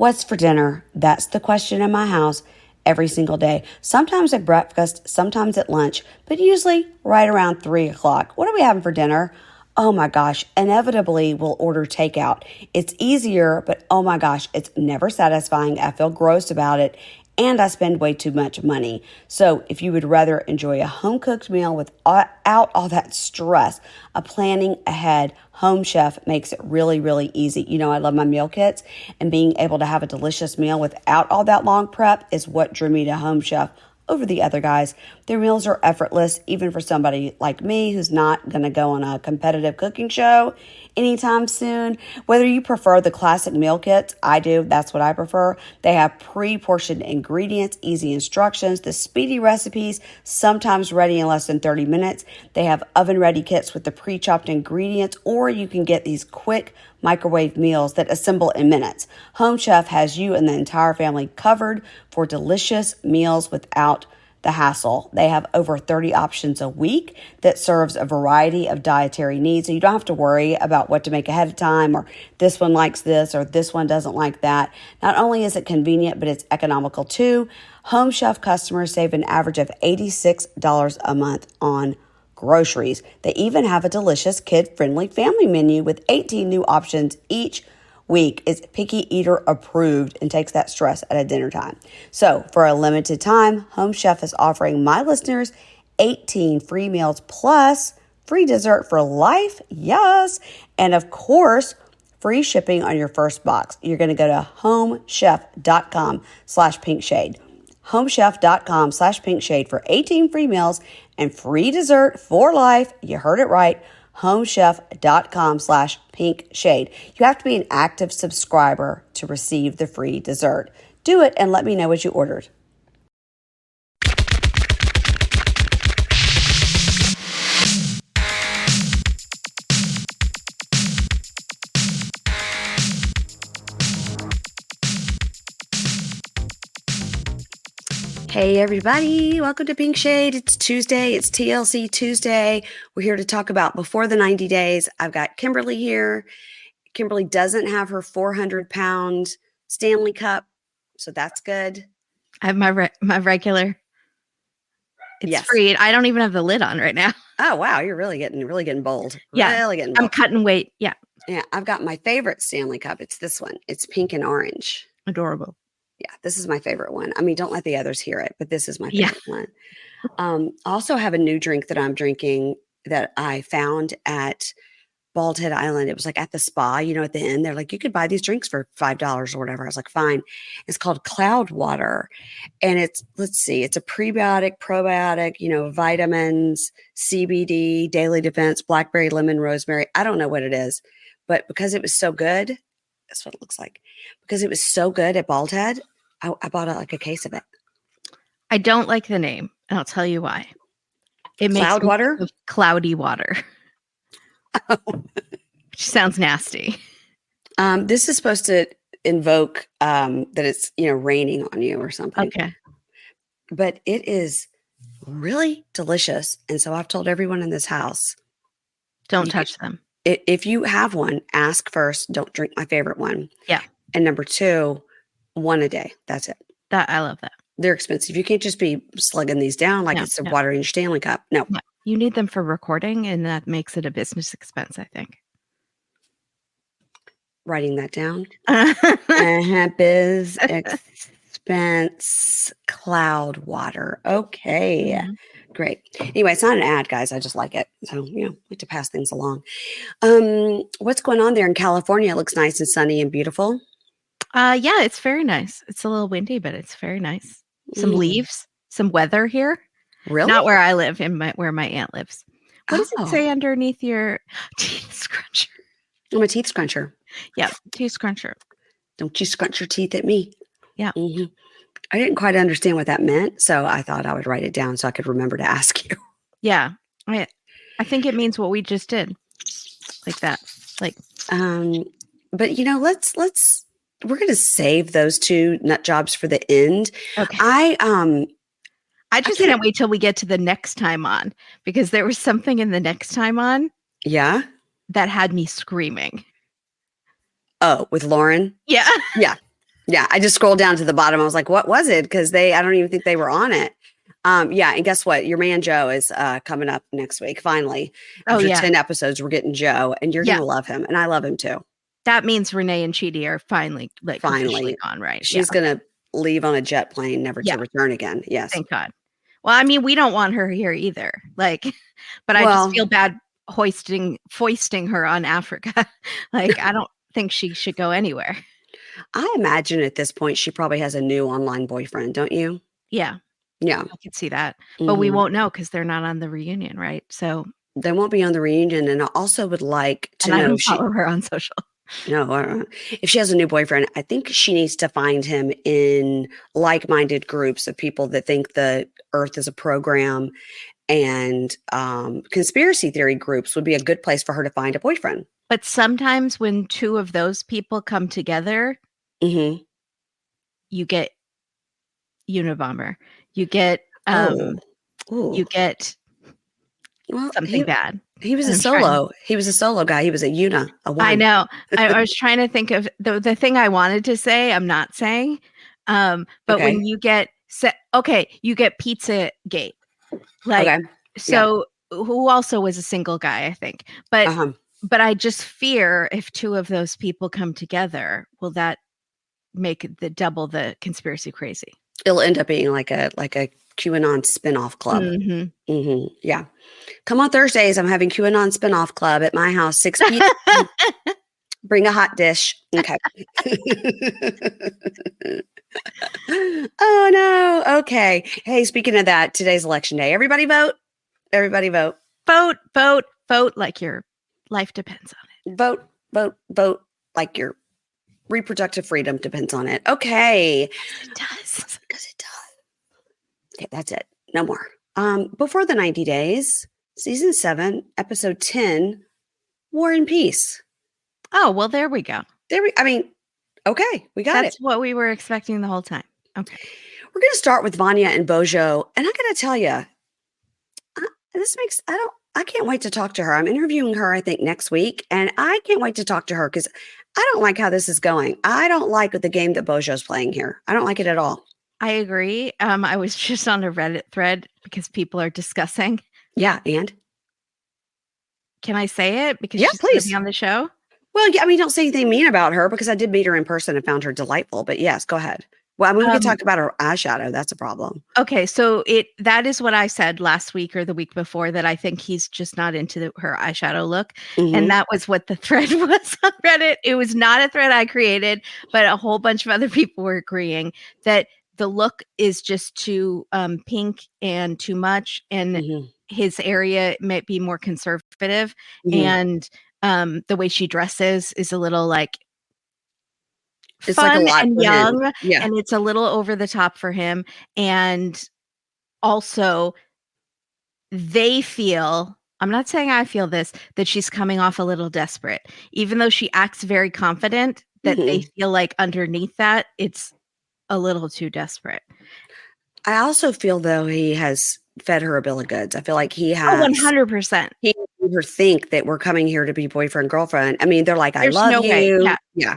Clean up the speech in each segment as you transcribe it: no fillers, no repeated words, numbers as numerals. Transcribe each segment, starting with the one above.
What's for dinner? That's the question in my house every single day. Sometimes at breakfast, sometimes at lunch, but usually right around 3 o'clock. What are we having for dinner? Oh my gosh, inevitably we'll order takeout. It's easier, but oh my gosh, it's never satisfying. I feel gross about it. And I spend way too much money. So if you would rather enjoy a home-cooked meal without all that stress of planning ahead, Home Chef makes it really, really easy. You know, I love my meal kits, and being able to have a delicious meal without all that long prep is what drew me to Home Chef over the other guys. Their meals are effortless, even for somebody like me who's not going to go on a competitive cooking show anytime soon. Whether you prefer the classic meal kits, I do. That's what I prefer. They have pre-portioned ingredients, easy instructions, the speedy recipes, sometimes ready in less than 30 minutes. They have oven-ready kits with the pre-chopped ingredients, or you can get these quick microwave meals that assemble in minutes. Home Chef has you and the entire family covered for delicious meals without the hassle. They have over 30 options a week that serves a variety of dietary needs. So you don't have to worry about what to make ahead of time, or this one likes this or this one doesn't like that. Not only is it convenient, but it's economical too. Home Chef customers save an average of $86 a month on groceries. They even have a delicious kid-friendly family menu with 18 new options each week. It's picky eater approved and takes that stress at a dinner time. So for a limited time, Home Chef is offering my listeners 18 free meals plus free dessert for life. Yes. And of course, free shipping on your first box. You're going to go to homechef.com/pinkshade. homechef.com/pinkshade for 18 free meals and free dessert for life. You heard it right. homechef.com/pinkshade. You have to be an active subscriber to receive the free dessert. Do it and let me know what you ordered. Hey everybody, welcome to Pink Shade. It's Tuesday, it's TLC Tuesday. We're here to talk about before the 90 days. I've got Kimberly here. Kimberly doesn't have her 400-pound Stanley Cup, so that's good. I have my regular. It's Yes. free. I don't even have the lid on right now. Oh wow, you're really getting bold. Yeah, really getting bold. I'm cutting weight. Yeah, I've got my favorite Stanley Cup. It's this one. It's pink and orange. adorable. Yeah, this is my favorite one. I mean, don't let the others hear it, but this is my favorite one. I also have a new drink that I'm drinking that I found at Bald Head Island. It was like at the spa, you know, at the end, they're like, you could buy these drinks for $5 or whatever. I was like, fine. It's called Cloud Water. And it's a prebiotic, probiotic, you know, vitamins, CBD, daily defense, blackberry, lemon, rosemary. I don't know what it is, but because it was so good, that's what it looks like. Because it was so good at Bald Head, I bought a case of it. I don't like the name, and I'll tell you why. It makes Cloud water? Cloudy water. Oh. Which sounds nasty. This is supposed to invoke that it's, you know, raining on you or something. Okay. But it is really delicious. And so I've told everyone in this house, Don't touch them. If you have one, ask first. Don't drink my favorite one. Yeah. And number 2, one a day. That's it. I love that. They're expensive. You can't just be slugging these down like it's a water in your Stanley Cup. No. You need them for recording, and that makes it a business expense, I think. Writing that down. Biz expense Cloud Water. Okay. Mm-hmm. Great. Anyway, it's not an ad, guys. I just like it. So, you know, like to pass things along. What's going on there in California? It looks nice and sunny and beautiful. Yeah, it's very nice. It's a little windy, but it's very nice. Some leaves, some weather here. Really? Not where I live, where my aunt lives. What does it say underneath your teeth scruncher? I'm a teeth scruncher. Yeah, teeth scruncher. Don't you scrunch your teeth at me. Yeah. Mm-hmm. I didn't quite understand what that meant, so I thought I would write it down so I could remember to ask you. Yeah. I think it means what we just did. Like that. Like but you know, we're going to save those 2 nut jobs for the end. Okay. I just can't wait till we get to the next time on, because there was something in the next time on. Yeah. That had me screaming. Oh, with Lauren? Yeah. Yeah. Yeah, I just scrolled down to the bottom. I was like, what was it? Because I don't even think they were on it. Yeah, and guess what? Your man Joe is coming up next week. Finally, Oh, after yeah. 10 episodes, we're getting Joe, and you're Yeah. gonna love him, and I love him too. That means Renee and Chidi are finally, like, officially Finally, gone, right? Yeah. she's gonna leave on a jet plane, never to Yeah. return again. Yes. Thank God. Well, I mean, we don't want her here either. Like, but I just Well, feel bad foisting her on Africa. Like, I don't think she should go anywhere. I imagine at this point she probably has a new online boyfriend, don't you? Yeah, Yeah. I could see that. But we Mhm. won't know because they're not on the reunion, right? So, They won't be on the reunion, and I also would like to and I know don't if she follow her on social. no, if she has a new boyfriend, I think she needs to find him in like-minded groups of people that think the Earth is a program, and conspiracy theory groups would be a good place for her to find a boyfriend. But sometimes when two of those people come together, Hmm. you get Unabomber. You get Oh, you ooh. get Well, something bad. he was And a I'm trying. solo. He was a solo guy. He was a I one. know. I was trying to think of the thing I wanted to say, I'm not saying. But Okay. when you get okay, you get Pizzagate. Like, Okay. Yeah. so who also was a single guy, I think. Uh-huh. But I just fear if two of those people come together, will that make the double the conspiracy crazy? It'll end up being like a QAnon spinoff club. Mhm. Yeah. Come on Thursdays. I'm having QAnon spinoff club at my house, 6 p.m. Bring a hot dish. Okay. Oh no. Okay. Hey, speaking of that, today's election day. Everybody vote. Everybody vote. Vote, vote, vote like your life depends on Vote, vote, vote like your reproductive freedom depends on it. Okay. it. It does. Because it does. Okay, that's it. No more. Before the 90 days, season 7, episode 10, War and Peace. Oh, well, there we go. Okay, we got That's it. what we were expecting the whole time. Okay. We're going to start with Vanya and Bojo. And I got to tell you, I can't wait to talk to her. I'm interviewing her, I think, next week. And I can't wait to talk to her because I don't like how this is going. I don't like the game that Bojo's playing here. I don't like it at all. I agree. I was just on a Reddit thread because people are discussing. Yeah, and? Can I say it? Because Yeah, she's going to please. be on the show? Well, yeah, I mean, don't say anything mean about her because I did meet her in person and found her delightful. But yes, go ahead. Well, I mean, we could talk about her eyeshadow. That's a problem. Okay, so that is what I said last week or the week before, that I think he's just not into her eyeshadow look. Mhm. And that was what the thread was on Reddit. It was not a thread I created, but a whole bunch of other people were agreeing that the look is just too pink and too much, and Mhm. his area might be more conservative. Mhm. And the way she dresses is a little like It's like a fun lot and for him. young, Yeah. and it's a little over the top for him. And also, they feel, I'm not saying I feel this, that she's coming off a little desperate, even though she acts very confident, that they Mhm. feel like underneath that, it's a little too desperate. I also feel though he has fed her a bill of goods. I feel like Oh, 100%. he made her think that we're coming here to be boyfriend, girlfriend. I mean, they're like, I There's love no way. you. Yeah. Yeah.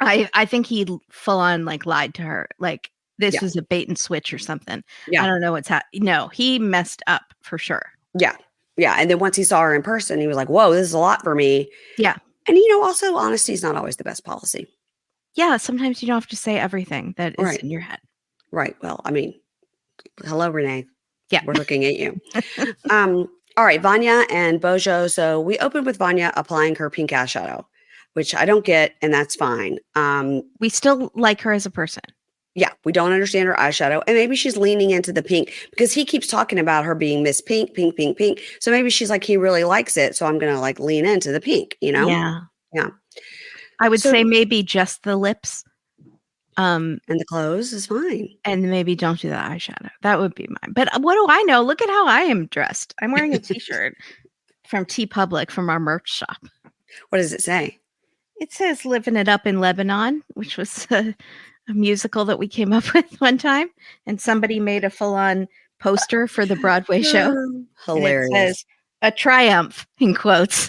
I think he full on like lied to her. Like this Yeah. was a bait and switch or something. I Yeah. don't know what's happening. No, he messed up for sure. Yeah. Yeah. And then once he saw her in person, he was like, whoa, this is a lot for me. Yeah. And also honesty is not always the best policy. Yeah. Sometimes you don't have to say everything that is Right. in your head. Right. Well, I mean, hello, Renee. Yeah. We're looking at you. All right, Vanya and Bojo. So we opened with Vanya applying her pink eyeshadow, which I don't get, and that's fine. We still like her as a person. Yeah, we don't understand her eyeshadow, and maybe she's leaning into the pink because he keeps talking about her being Miss Pink, pink, pink, pink. So maybe she's like, he really likes it, so I'm gonna like lean into the pink, Yeah. Yeah. I would So say maybe just the lips. And the clothes is fine. And maybe don't do the eyeshadow. That would be mine. But what do I know? Look at how I am dressed. I'm wearing a t-shirt from T Public from our merch shop. What does it say? It says "Living It Up in Lebanon," which was a musical that we came up with one time, and somebody made a full-on poster for the Broadway show. And it Hilarious. says "A triumph" in quotes.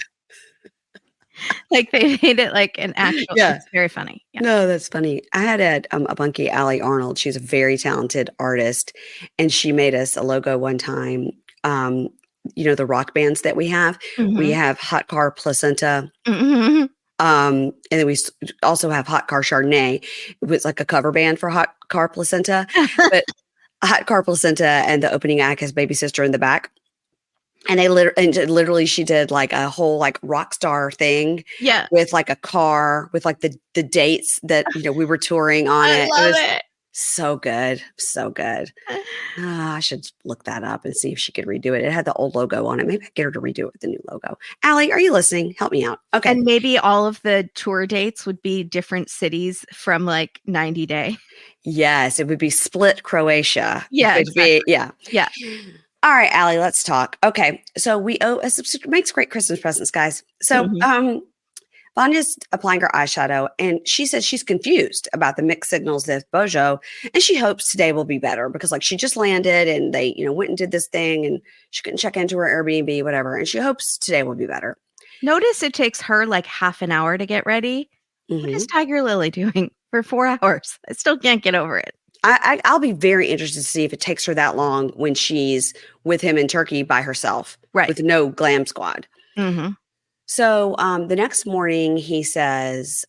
Like they made it like an actual. Yeah. It's very funny. Yeah. No, that's funny. I had a bunkie, Allie Arnold. She's a very talented artist, and she made us a logo one time. Um, the rock bands that we have. We Mhm. have Hot Car Placenta, Mhm. and then also have Hot Car Chardonnay. It was like a cover band for Hot Car Placenta, but Hot Car Placenta and the opening act has Baby Sister in the back. And literally she did like a whole like rock star thing Yeah. with like a car with like the dates that we were touring on I it. It love was it. so good. So good. I should look that up and see if she could redo it. It had the old logo on it. Maybe I get her to redo it with the new logo. Allie, are you listening? Help me out. Okay. And maybe all of the tour dates would be different cities from like 90 Day. Yes, it would be Split, Croatia. Yeah, It would be, exactly. yeah. Yeah. All right, Allie, let's talk. Okay. So we owe makes great Christmas presents, guys. So Mhm. Vanya's applying her eyeshadow, and she says she's confused about the mixed signals with Bojo, and she hopes today will be better because, like, she just landed and they, went and did this thing, and she couldn't check into her Airbnb, whatever, and she hopes today will be better. Notice it takes her like half an hour to get ready. What is hmm Tiger Lily doing for 4 hours? I still can't get over it. I'll be very interested to see if it takes her that long when she's with him in Turkey by herself Right. with no glam squad. Mhm. So the next morning, he says,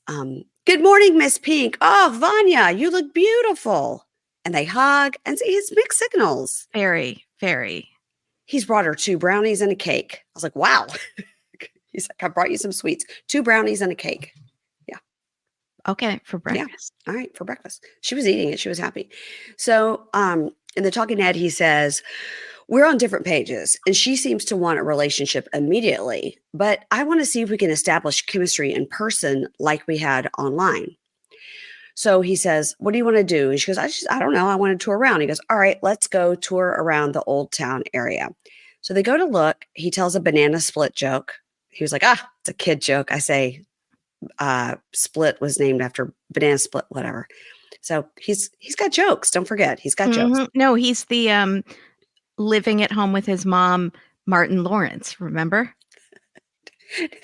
"Good morning, Miss Pink. Oh, Vanya, you look beautiful." And they hug and see his mixed signals. Very, very. He's brought her 2 brownies and a cake. I was like, wow. He's like, I brought you some sweets, 2 brownies and a cake. Yeah. Okay, for Yeah. breakfast. All right. For breakfast. She was eating it. She was happy. So in the talking head, he says, we're on different pages, and she seems to want a relationship immediately, but I want to see if we can establish chemistry in person like we had online. So he says, what do you want to do? And she goes, I don't know. I want to tour around. He goes, all right, let's go tour around the Old Town area. So they go to look. He tells a banana split joke. He was like, it's a kid joke. I say, Split was named after banana split, whatever. So he's got jokes. Don't forget, he's got jokes. Mhm. No, he's the living at home with his mom, Martin Lawrence, remember?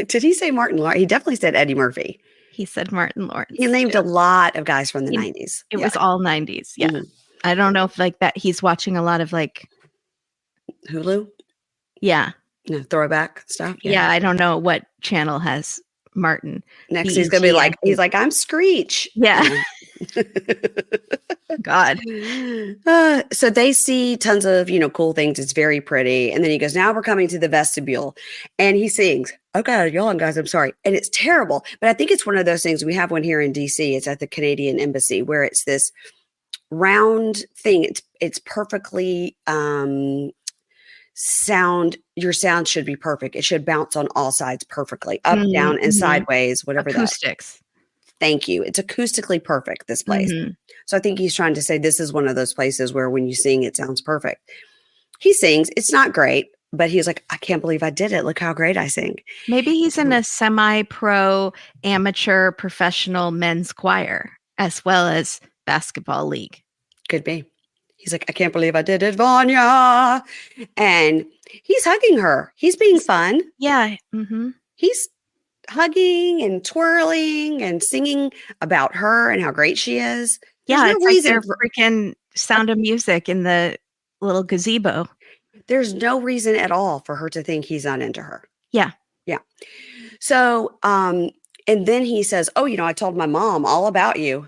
Did he say Martin Lawrence? He definitely said Eddie Murphy. He said Martin He Lawrence named too. a lot of guys from the He 90s. It Yeah. was all 90s, yeah. Mhm. I don't know if like that he's watching a lot of like Hulu? yeah. Throwback stuff. Yeah, I don't know what channel has Martin. Next, he's gonna be like, BEGN. I'm Screech. Yeah. God. So they see tons of, cool things. It's very pretty. And then he goes, now we're coming to the vestibule. And he sings, okay, y'all guys, I'm sorry. And it's terrible. But I think it's one of those things. We have one here in DC. It's at the Canadian Embassy where it's this round thing. It's perfectly your sound should be perfect. It should bounce on all sides perfectly, up, down, and Mhm. sideways, whatever that. Acoustics. Thank you. It's acoustically perfect, this place. Mhm. So I think he's trying to say this is one of those places where when you sing, it sounds perfect. He sings. It's not great, but he's like, I can't believe I did it. Look how great I sing. Maybe he's in a semi-pro, amateur, professional men's choir as well as basketball league. Could be. He's like, I can't believe I did it, Vanya. And he's hugging her. He's being fun. Yeah. Mhm. He's hugging and twirling and singing about her and how great she is. There's Yeah, no it's like reason their freaking Sound of Music in the little gazebo. there's no reason at all for her to think he's not into her. Yeah. Yeah. So, and then he says, oh, I told my mom all about you.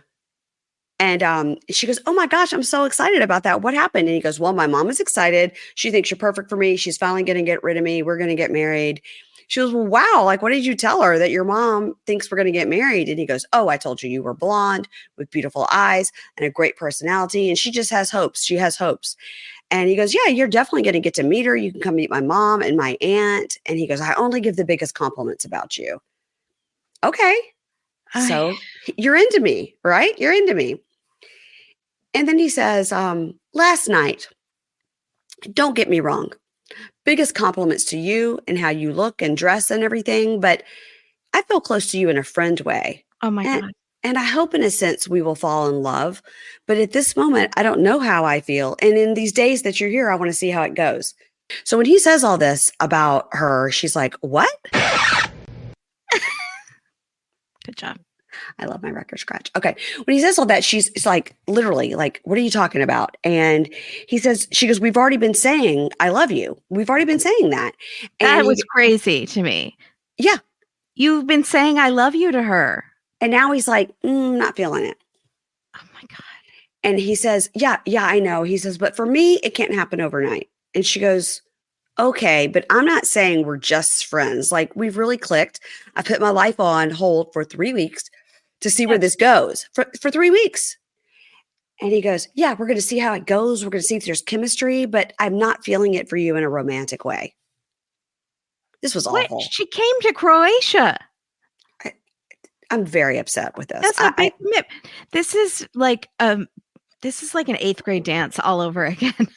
And she goes, oh my gosh, I'm so excited about that. What happened? And he goes, well, my mom is excited. She thinks you're perfect for me. She's finally going to get rid of me. We're going to get married. She goes, well, wow. Like, what did you tell her that your mom thinks we're going to get married? And he goes, oh, I told you were blonde with beautiful eyes and a great personality. And she just has hopes. She has hopes. And he goes, yeah, you're definitely going to get to meet her. You can come meet my mom and my aunt. And he goes, I only give the biggest compliments about you. Okay. So you're into me, right? You're into me. And then he says, last night, don't get me wrong, biggest compliments to you and how you look and dress and everything, but I feel close to you in a friend way. Oh my And, God. and I hope in a sense we will fall in love. But at this moment, I don't know how I feel. And in these days that you're here, I want to see how it goes. So when he says all this about her, she's like, what? Good job. I love my record scratch. Okay. When he says all that, it's like, literally, like, what are you talking about? And she goes, we've already been saying, I love you. We've already been saying that. And That was crazy to me. yeah. You've been saying I love you to her. And now he's like, not feeling it. Oh my God. And he says, yeah, I know. He says, but for me, it can't happen overnight. And she goes, okay, but I'm not saying we're just friends. Like, we've really clicked. I put my life on hold for 3 weeks to see where this goes for 3 weeks. And he goes, yeah, we're going to see how it goes. We're going to see if there's chemistry, but I'm not feeling it for you in a romantic way. This was What? awful. She came to Croatia. I'm very upset with this. That's a big commitment. This is like an 8th grade dance all over again.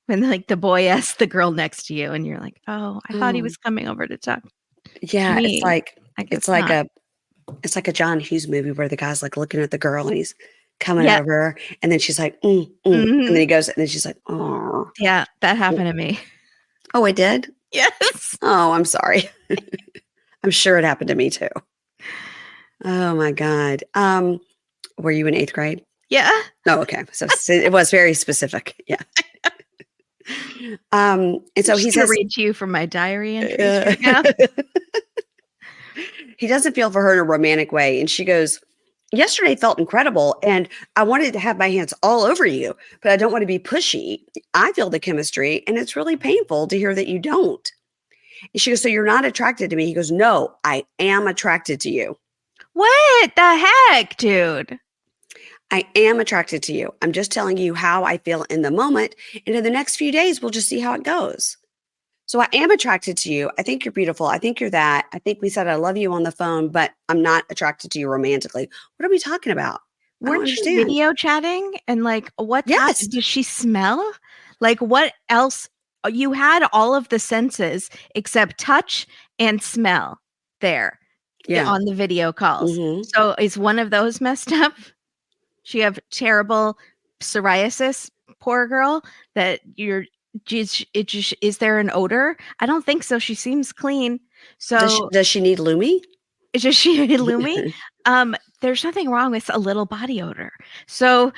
When like the boy asks the girl next to you and you're like, oh, I thought he was coming over to talk to me. It's like a John Hughes movie where the guy's like looking at the girl and he's coming over, and then she's like, and then he goes, and then she's like, oh. Yeah, that happened to me. Oh, it did? Yes. Oh, I'm sorry. I'm sure it happened to me too. Oh my God. Were you in 8th grade? Yeah. Oh, okay. So it was very specific. Yeah. And so he says, read to you from my diary entries right now. He doesn't feel for her in a romantic way. And she goes, yesterday felt incredible. And I wanted to have my hands all over you, but I don't want to be pushy. I feel the chemistry, and it's really painful to hear that you don't. And she goes, so you're not attracted to me? He goes, no, I am attracted to you. What the heck, dude? I am attracted to you. I'm just telling you how I feel in the moment. And in the next few days, we'll just see how it goes. So I am attracted to you. I think you're beautiful. I think you're that. I think we said I love you on the phone, but I'm not attracted to you romantically. What are we talking about? Weren't you video chatting? And like, what's happened? Does she smell? Like, what else? You had all of the senses except touch and smell there on the video calls. So is one of those messed up? She have terrible psoriasis, poor girl, that is there an odor? I don't think so. She seems clean. So does she need Lumi? Does she need Lumi? There's nothing wrong with a little body odor. So,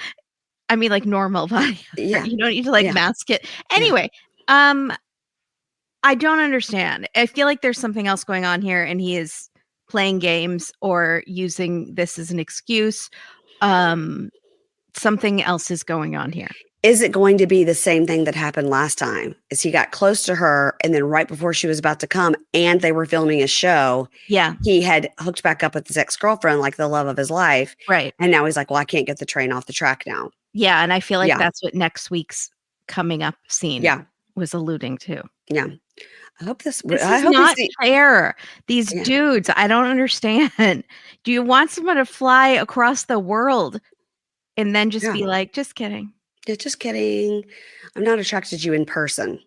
I mean, like normal body odor. Yeah. You don't need to like mask it. Anyway, I don't understand. I feel like there's something else going on here, and he is playing games or using this as an excuse. Something else is going on here. Is it going to be the same thing that happened last time? Is he got close to her, and then right before she was about to come and they were filming a show, he had hooked back up with his ex-girlfriend, like the love of his life. Right. And now he's like, well, I can't get the train off the track now. Yeah. And I feel like that's what next week's coming up scene was alluding to. Yeah. I hope this is not fair. These dudes, I don't understand. Do you want someone to fly across the world and then just be like, just kidding? Yeah, just kidding. I'm not attracted to you in person.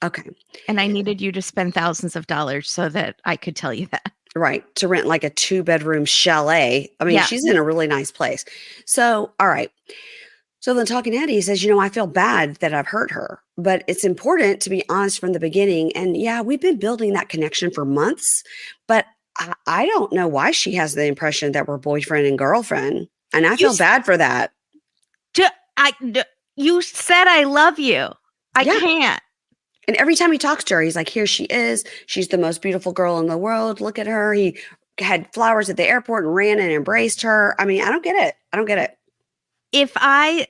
Okay. And I needed you to spend thousands of dollars so that I could tell you that. Right. To rent like a 2-bedroom chalet. I mean, she's in a really nice place. So, all right. So then talking to Eddie, he says, I feel bad that I've hurt her, but it's important to be honest from the beginning. And yeah, we've been building that connection for months, but I don't know why she has the impression that we're boyfriend and girlfriend. And I feel bad for that. You said I love you. I can't. And every time he talks to her, he's like, here she is. She's the most beautiful girl in the world. Look at her. He had flowers at the airport and ran and embraced her. I mean, I don't get it. If I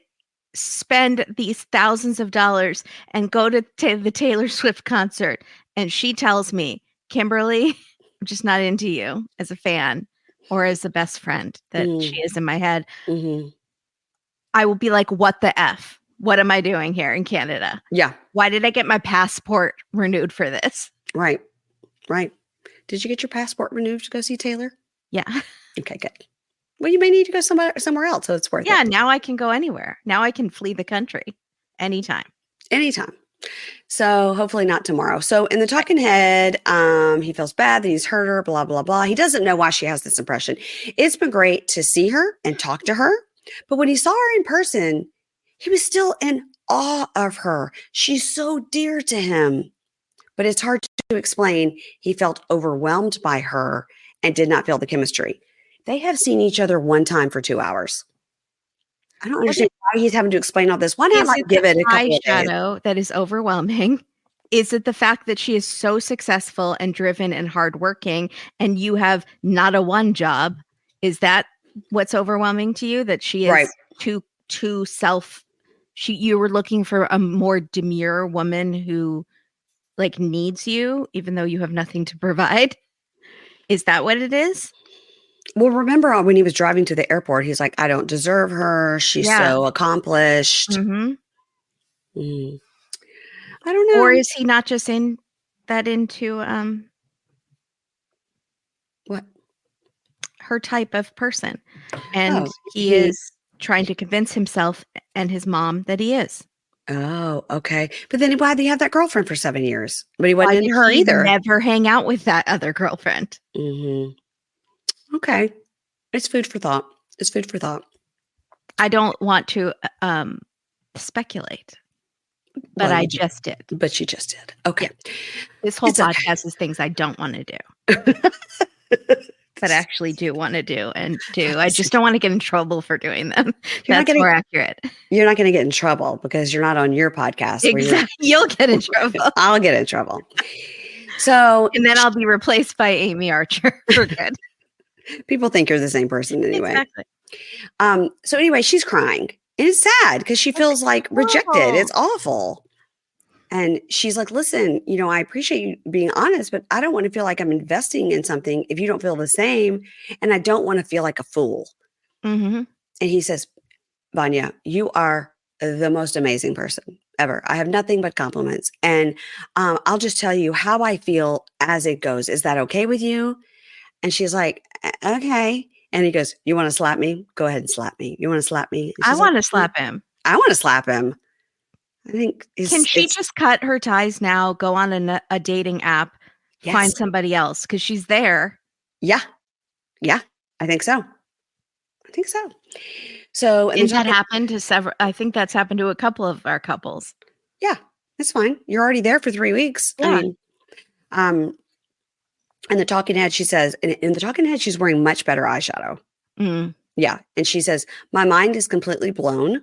spend these thousands of dollars and go to the Taylor Swift concert and she tells me, Kimberly, I'm just not into you as a fan or as a best friend that she is in my head, I will be like, what the F? What am I doing here in Canada? Yeah. Why did I get my passport renewed for this? Right. Did you get your passport renewed to go see Taylor? Yeah. Okay, good. Well, you may need to go somewhere else, so it's worth it. Yeah, now I can go anywhere. Now I can flee the country anytime. So hopefully not tomorrow. So in the talking head, he feels bad that he's hurt her, blah, blah, blah. He doesn't know why she has this impression. It's been great to see her and talk to her. But when he saw her in person, he was still in awe of her. She's so dear to him. But it's hard to explain. He felt overwhelmed by her and did not feel the chemistry. They have seen each other one time for 2 hours. I don't What understand why he's having to explain all this. Why not is like it the give it a couple of days? eyeshadow that is overwhelming? Is it the fact that she is so successful and driven and hardworking, and you have not a one job? Is that what's overwhelming to you? That she Right. is too self. You were looking for a more demure woman who like needs you, even though you have nothing to provide. Is that what it is? Well, remember when he was driving to the airport, he's like, I don't deserve her. She's Yeah. so accomplished. Hmm. Mm. I don't Or know. is he not just into What? her type of person, and Oh, he is trying to convince himself and his mom that he is. oh, okay. But then why'd he have that girlfriend for 7 years? But he wasn't Why into did her he either. never hang out with that other girlfriend? Hmm. Okay. It's food for thought. It's food for thought. I don't want to speculate, but Well, I you did, just did. but you just did. Yeah. Okay. This whole It's okay. podcast is things I don't want to do, but actually do want to do and do. I just don't want to get in trouble for doing them. You're not That's getting more accurate. you're not going to get in trouble because you're not on your podcast where you're Exactly. You'll get in trouble. I'll get in trouble. So And then I'll be replaced by Amy Archer for good. people think you're the same person anyway. Exactly. So anyway, she's crying. And it's sad because she feels like rejected. horrible. It's awful. And she's like, listen, I appreciate you being honest, but I don't want to feel like I'm investing in something if you don't feel the same. And I don't want to feel like a fool. Mm-hmm. And he says, Vanya, you are the most amazing person ever. I have nothing but compliments. And I'll just tell you how I feel as it goes. Is that okay with you? And she's like, Okay. And he goes, you want to slap me? Go ahead and slap me. You want to slap me? And I she's like, want to slap him. I want to slap him. I think Can she it's just cut her ties now, go on a dating app, find yes. somebody else? Because she's there. Yeah. Yeah. I think so. I think so. So, and they're Didn't that talking, happen to several? I think that's happened to a couple of our couples. yeah, it's fine. You're already there for 3 weeks. I Yeah. mean, um, and the talking head, she says, in the talking head, she's wearing much better eyeshadow. Mm. Yeah. And she says, my mind is completely blown.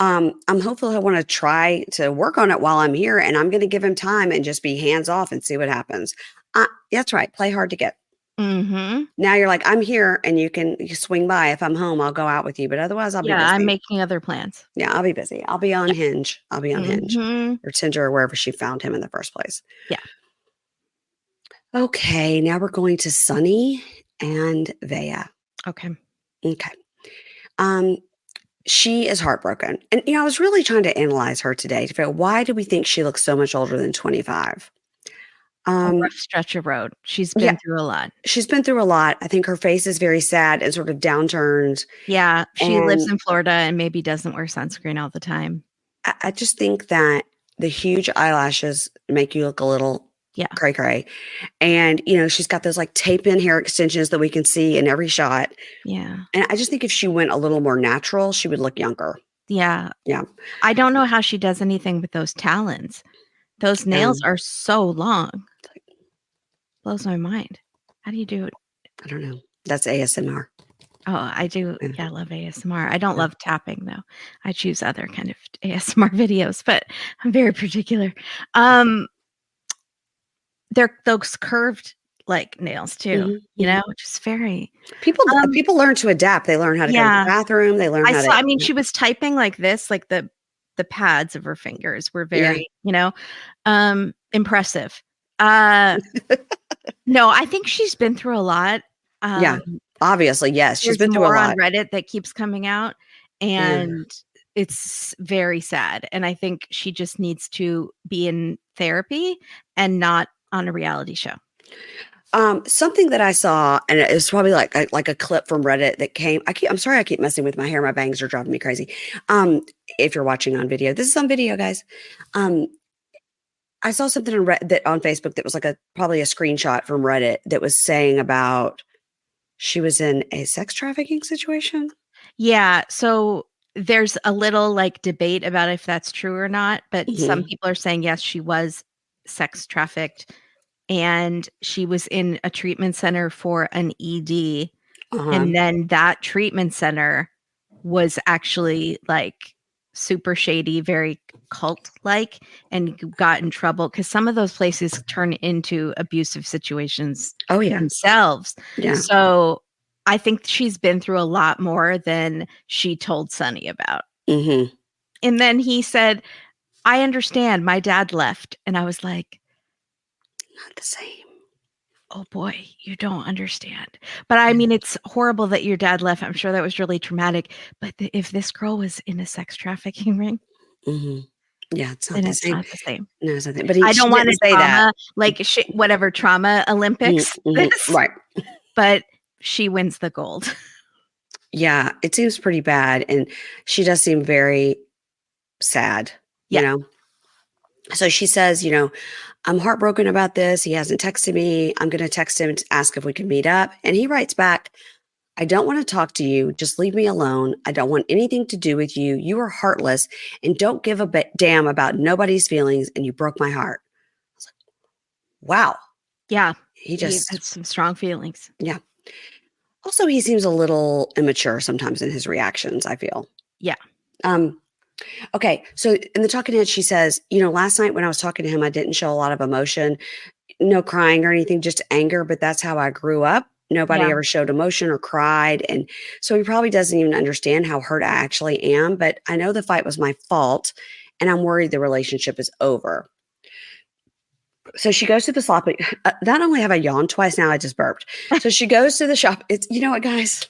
I'm hopeful he'll want to try to work on it while I'm here, and I'm going to give him time and just be hands off and see what happens. That's right. Play hard to get. Mm-hmm. Now you're like, I'm here and you swing by. If I'm home, I'll go out with you. But otherwise, I'll be Yeah, I'm busy. making other plans. Yeah, I'll be busy. I'll be on Yeah. Hinge. I'll be on Hinge Mm-hmm. or Tinder or wherever she found him in the first place. Yeah. Okay, now we're going to Sunny and Vea. Okay. Okay. She is heartbroken. And I was really trying to analyze her today to figure out why do we think she looks so much older than 25? A rough stretch of road. She's been Yeah, through a lot. she's been through a lot. I think her face is very sad and sort of downturned. Yeah, she lives And in Florida and maybe doesn't wear sunscreen all the time. I just think that the huge eyelashes make you look a little Yeah. cray cray. And, she's got those like tape in hair extensions that we can see in every shot. Yeah. And I just think if she went a little more natural, she would look younger. Yeah. Yeah. I don't know how she does anything with those talons. Those nails are so long. Blows my mind. How do you do it? I don't know. That's ASMR. Oh, I do. Yeah. Yeah, I love ASMR. I don't love tapping though. I choose other kind of ASMR videos, but I'm very particular. They're those curved like nails too, just very People learn to adapt. They learn how to go to yeah. the bathroom. They learn how to. I mean, she was typing like this, like the pads of her fingers were very, impressive. No, I think she's been through a lot. Yeah, obviously, yes. She's There's been through a more on lot. Reddit that keeps coming out, and it's very sad. And I think she just needs to be in therapy and not on a reality show. Something that I saw, and it was probably like a clip from Reddit that came. I'm sorry, I keep messing with my hair. My bangs are driving me crazy. If you're watching on video, this is on video, guys. I saw something on Facebook that was like probably a screenshot from Reddit that was saying about she was in a sex trafficking situation. Yeah, so there's a little like debate about if that's true or not, but some Mhm. people are saying yes, she was sex trafficked, and she was in a treatment center for an ED. Uh-huh. And then that treatment center was actually like super shady, very cult-like, and got in trouble because some of those places turn into abusive situations Oh, yeah. themselves. Yeah. So I think she's been through a lot more than she told Sonny about. Mm-hmm. And then he said, I understand. My dad left. And I was like, Not the same. oh boy, you don't understand. But I mean, it's horrible that your dad left. I'm sure that was really traumatic. But if this girl was in a sex trafficking ring, Mm-hmm. Yeah, it's not then the it's same. not the same. No, it's not the, but I she don't want didn't a say that. trauma, like whatever trauma Olympics this, Right. but she wins the gold. Yeah, it seems pretty bad. And she does seem very sad, you Yeah. know? So she says, I'm heartbroken about this. He hasn't texted me. I'm going to text him to ask if we can meet up. And he writes back, I don't want to talk to you. Just leave me alone. I don't want anything to do with you. You are heartless and don't give a damn about nobody's feelings. And you broke my heart. I was like, wow. Yeah. He He just, has some strong feelings. yeah. Also, he seems a little immature sometimes in his reactions, I feel. Yeah. Okay. So in the talking head, she says, last night when I was talking to him, I didn't show a lot of emotion, no crying or anything, just anger, but that's how I grew up. Nobody Yeah. ever showed emotion or cried. And so he probably doesn't even understand how hurt I actually am. But I know the fight was my fault. And I'm worried the relationship is over. So she goes to the shop. Not only have I yawned twice, now I just burped. So she goes to the shop. It's, you know what, guys?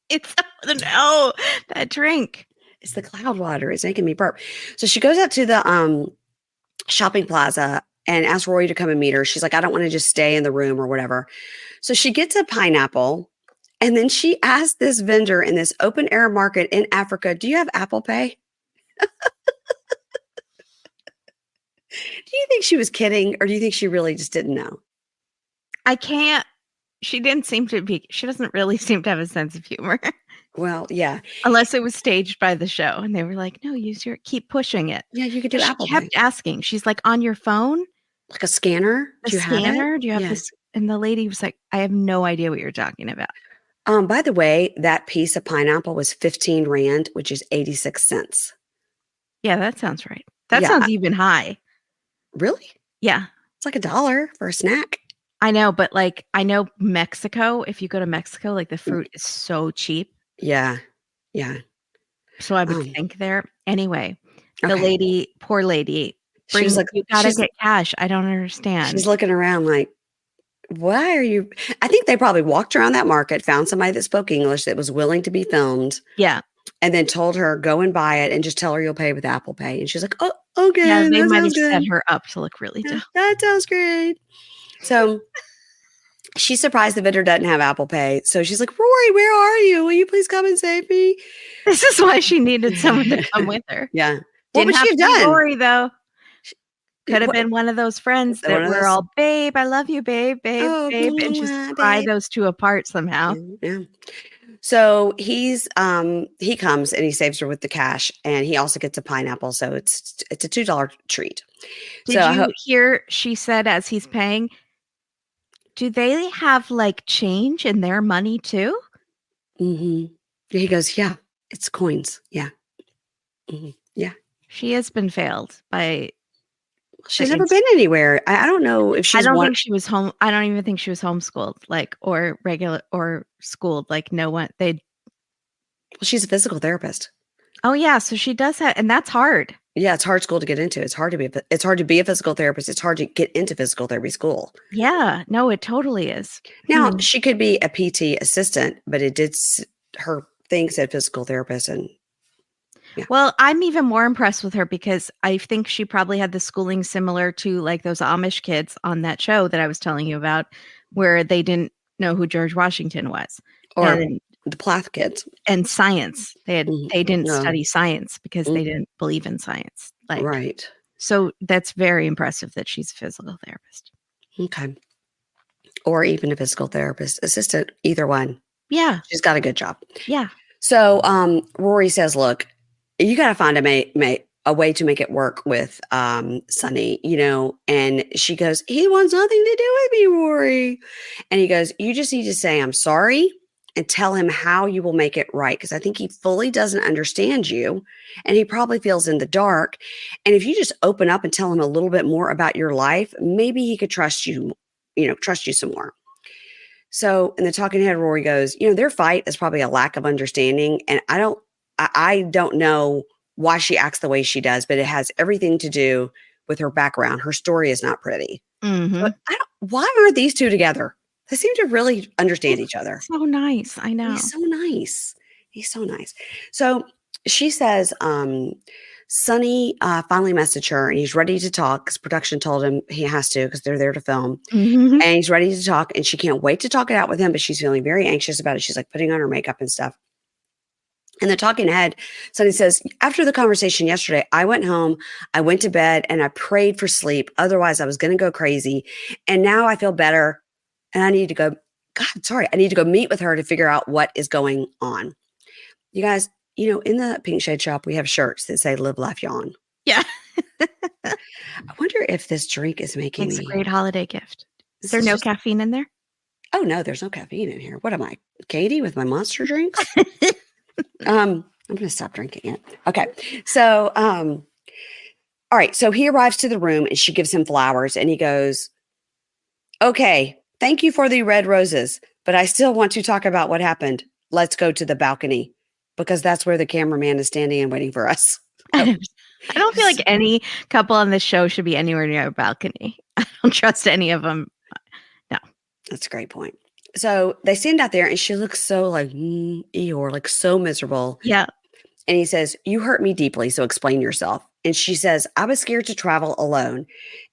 It's, no, that drink. It's the cloud water. It's making me burp. So she goes out to the shopping plaza and asks Rory to come and meet her. She's like, I don't want to just stay in the room or whatever. So she gets a pineapple and then she asks this vendor in this open air market in Africa, do you have Apple Pay? Do you think she was kidding or do you think she really just didn't know? I can't. She doesn't really seem to have a sense of humor. Well, yeah. Unless it was staged by the show and they were like, no, keep pushing it. Yeah, you could do She Apple kept Pay. asking. She's like, on your phone? Like a scanner? The Do you have it? scanner? Do you have Yeah. this? And the lady was like, I have no idea what you're talking about. By the way, that piece of pineapple was 15 Rand, which is 86 cents. Yeah, that sounds right. That Yeah. sounds even high. Really? Yeah. It's like $1 for a snack. I know, but like, I know Mexico, if you go to Mexico, like the fruit is so cheap. Yeah. Yeah. So I would think there. Anyway, the Okay. lady, poor lady, She was like, you gotta get cash. I don't understand. she's looking around like, why are you? I think they probably walked around that market, found somebody that spoke English that was willing to be filmed, Yeah. and then told her, go and buy it and just tell her you'll pay with Apple Pay. And she's like, oh, okay. Yeah, they that might have sounds good. set her up to look really dumb. That sounds great. So she's surprised the vendor doesn't have Apple Pay. So she's like, Rory, where are you? Will you please come and save me? This is why she needed someone to come with her. Yeah. What Didn't would have she have to be done? Rory, though. Could have been one of those friends that were all, babe, I love you, babe, babe, Oh, babe, and just pry those two apart somehow. Yeah. So he comes and he saves her with the cash, and he also gets a pineapple. So it's a $2 treat. Did you hear she said as he's paying, do they have like change in their money too? Mm-hmm. He goes, yeah, it's coins. Yeah. Mm-hmm. Yeah. She has been failed by. She's never been anywhere. I don't know if she's. I don't think she was home. I don't even think she was homeschooled, like, or regular or schooled. Like, no one. Well, she's a physical therapist. Oh yeah, so she does have, and that's hard. Yeah, it's hard school to get into. It's hard to be a physical therapist. It's hard to get into physical therapy school. Yeah, no, it totally is. Now she could be a PT assistant, but her thing said physical therapist, and yeah. Well, I'm even more impressed with her because I think she probably had the schooling similar to like those Amish kids on that show that I was telling you about, where they didn't know who George Washington was, or the Plath kids, and science. They didn't study science because they didn't believe in science. Like, right. So that's very impressive that she's a physical therapist. Okay. Or even a physical therapist assistant, either one. Yeah. She's got a good job. Yeah. So Rory says, look, you got to find a a way to make it work with Sonny, and she goes, he wants nothing to do with me, Rory. And he goes, you just need to say, I'm sorry, and tell him how you will make it right. Because I think he fully doesn't understand you and he probably feels in the dark. And if you just open up and tell him a little bit more about your life, maybe he could trust you, trust you some more. So in the talking head, Rory goes, their fight is probably a lack of understanding. And I don't know why she acts the way she does, but it has everything to do with her background. Her story is not pretty. Mhm. But why aren't these two together? They seem to really understand each other. So nice. I know. He's so nice. He's so nice. So she says, Sonny finally messaged her and he's ready to talk because production told him he has to because they're there to film. Mhm. And he's ready to talk and she can't wait to talk it out with him, but she's feeling very anxious about it. She's like putting on her makeup and stuff. And the talking head, Sonny says, after the conversation yesterday, I went home, I went to bed, and I prayed for sleep. Otherwise, I was going to go crazy. And now I feel better. And I need to go, I need to go meet with her to figure out what is going on. You guys, in the Pink Shade shop, we have shirts that say live, laugh, yawn. Yeah. I wonder if this drink is making Makes a me. great holiday gift. Is This there is no just- caffeine in there? Oh, no, there's no caffeine in here. What am I, Katie with my monster drinks? I'm going to stop drinking it. Okay. So, all right. So he arrives to the room and she gives him flowers and he goes, okay, thank you for the red roses, but I still want to talk about what happened. Let's go to the balcony because that's where the cameraman is standing and waiting for us. I don't feel like any couple on this show should be anywhere near a balcony. I don't trust any of them. No. That's a great point. So they stand out there and she looks so like Eeyore, like so miserable. Yeah. And he says, you hurt me deeply, so explain yourself. And she says, I was scared to travel alone.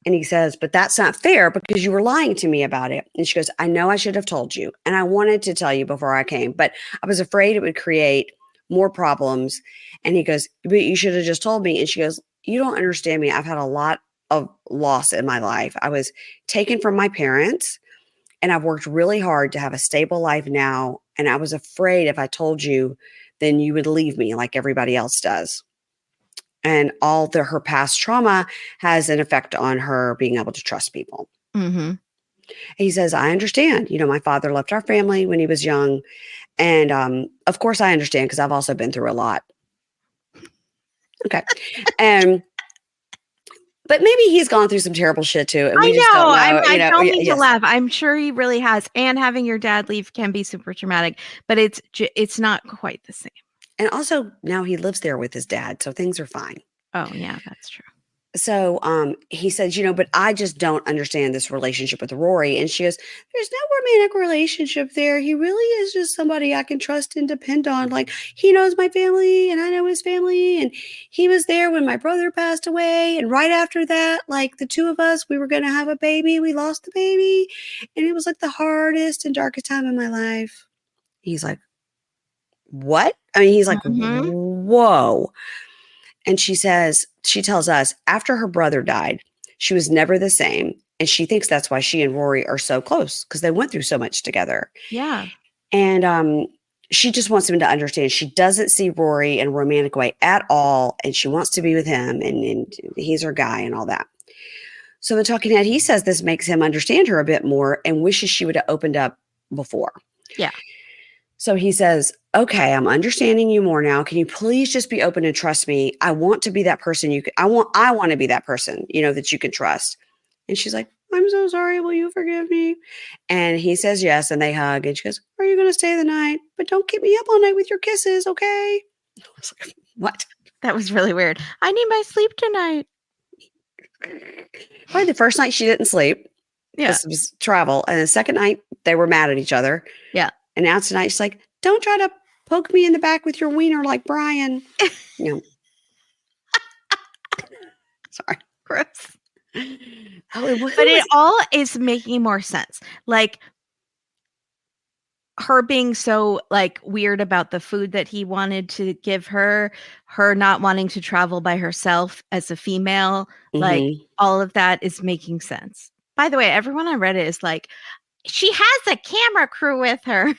And he says, but that's not fair because you were lying to me about it. And she goes, I know I should have told you. And I wanted to tell you before I came, but I was afraid it would create more problems. And he goes, but you should have just told me. And she goes, you don't understand me. I've had a lot of loss in my life. I was taken from my parents and I've worked really hard to have a stable life now. And I was afraid if I told you, then you would leave me like everybody else does. And her past trauma has an effect on her being able to trust people. Mm-hmm. He says, I understand. My father left our family when he was young. And of course, I understand because I've also been through a lot. Okay. But maybe he's gone through some terrible shit too. And we just don't know. I don't mean yes. to laugh. I'm sure he really has. And having your dad leave can be super traumatic, but it's not quite the same. And also now he lives there with his dad. So things are fine. Oh, yeah, that's true. So he says, but I just don't understand this relationship with Rory. And she goes, there's no romantic relationship there. He really is just somebody I can trust and depend on. Like he knows my family and I know his family. And he was there when my brother passed away. And right after that, like the two of us, we were going to have a baby. We lost the baby. And it was like the hardest and darkest time in my life. He's like, what? I mean, he's like, whoa. And she tells us after her brother died, she was never the same. And she thinks that's why she and Rory are so close because they went through so much together. Yeah. And she just wants him to understand she doesn't see Rory in a romantic way at all. And she wants to be with him and he's her guy and all that. So the talking head, he says this makes him understand her a bit more and wishes she would have opened up before. Yeah. So he says, okay, I'm understanding you more now. Can you please just be open and trust me? I want to be that person I want to be that person, that you can trust. And she's like, I'm so sorry. Will you forgive me? And he says yes. And they hug. And she goes, are you going to stay the night? But don't keep me up all night with your kisses. Okay. I was like, what? That was really weird. I need my sleep tonight. Probably the first night she didn't sleep. Yeah. This was travel. And the second night they were mad at each other. Yeah. And now tonight she's like, don't try to poke me in the back with your wiener like Brian. Sorry. Gross. But it all is making more sense. Like her being so like weird about the food that he wanted to give her not wanting to travel by herself as a female, like all of that is making sense. By the way, everyone on Reddit is like, she has a camera crew with her.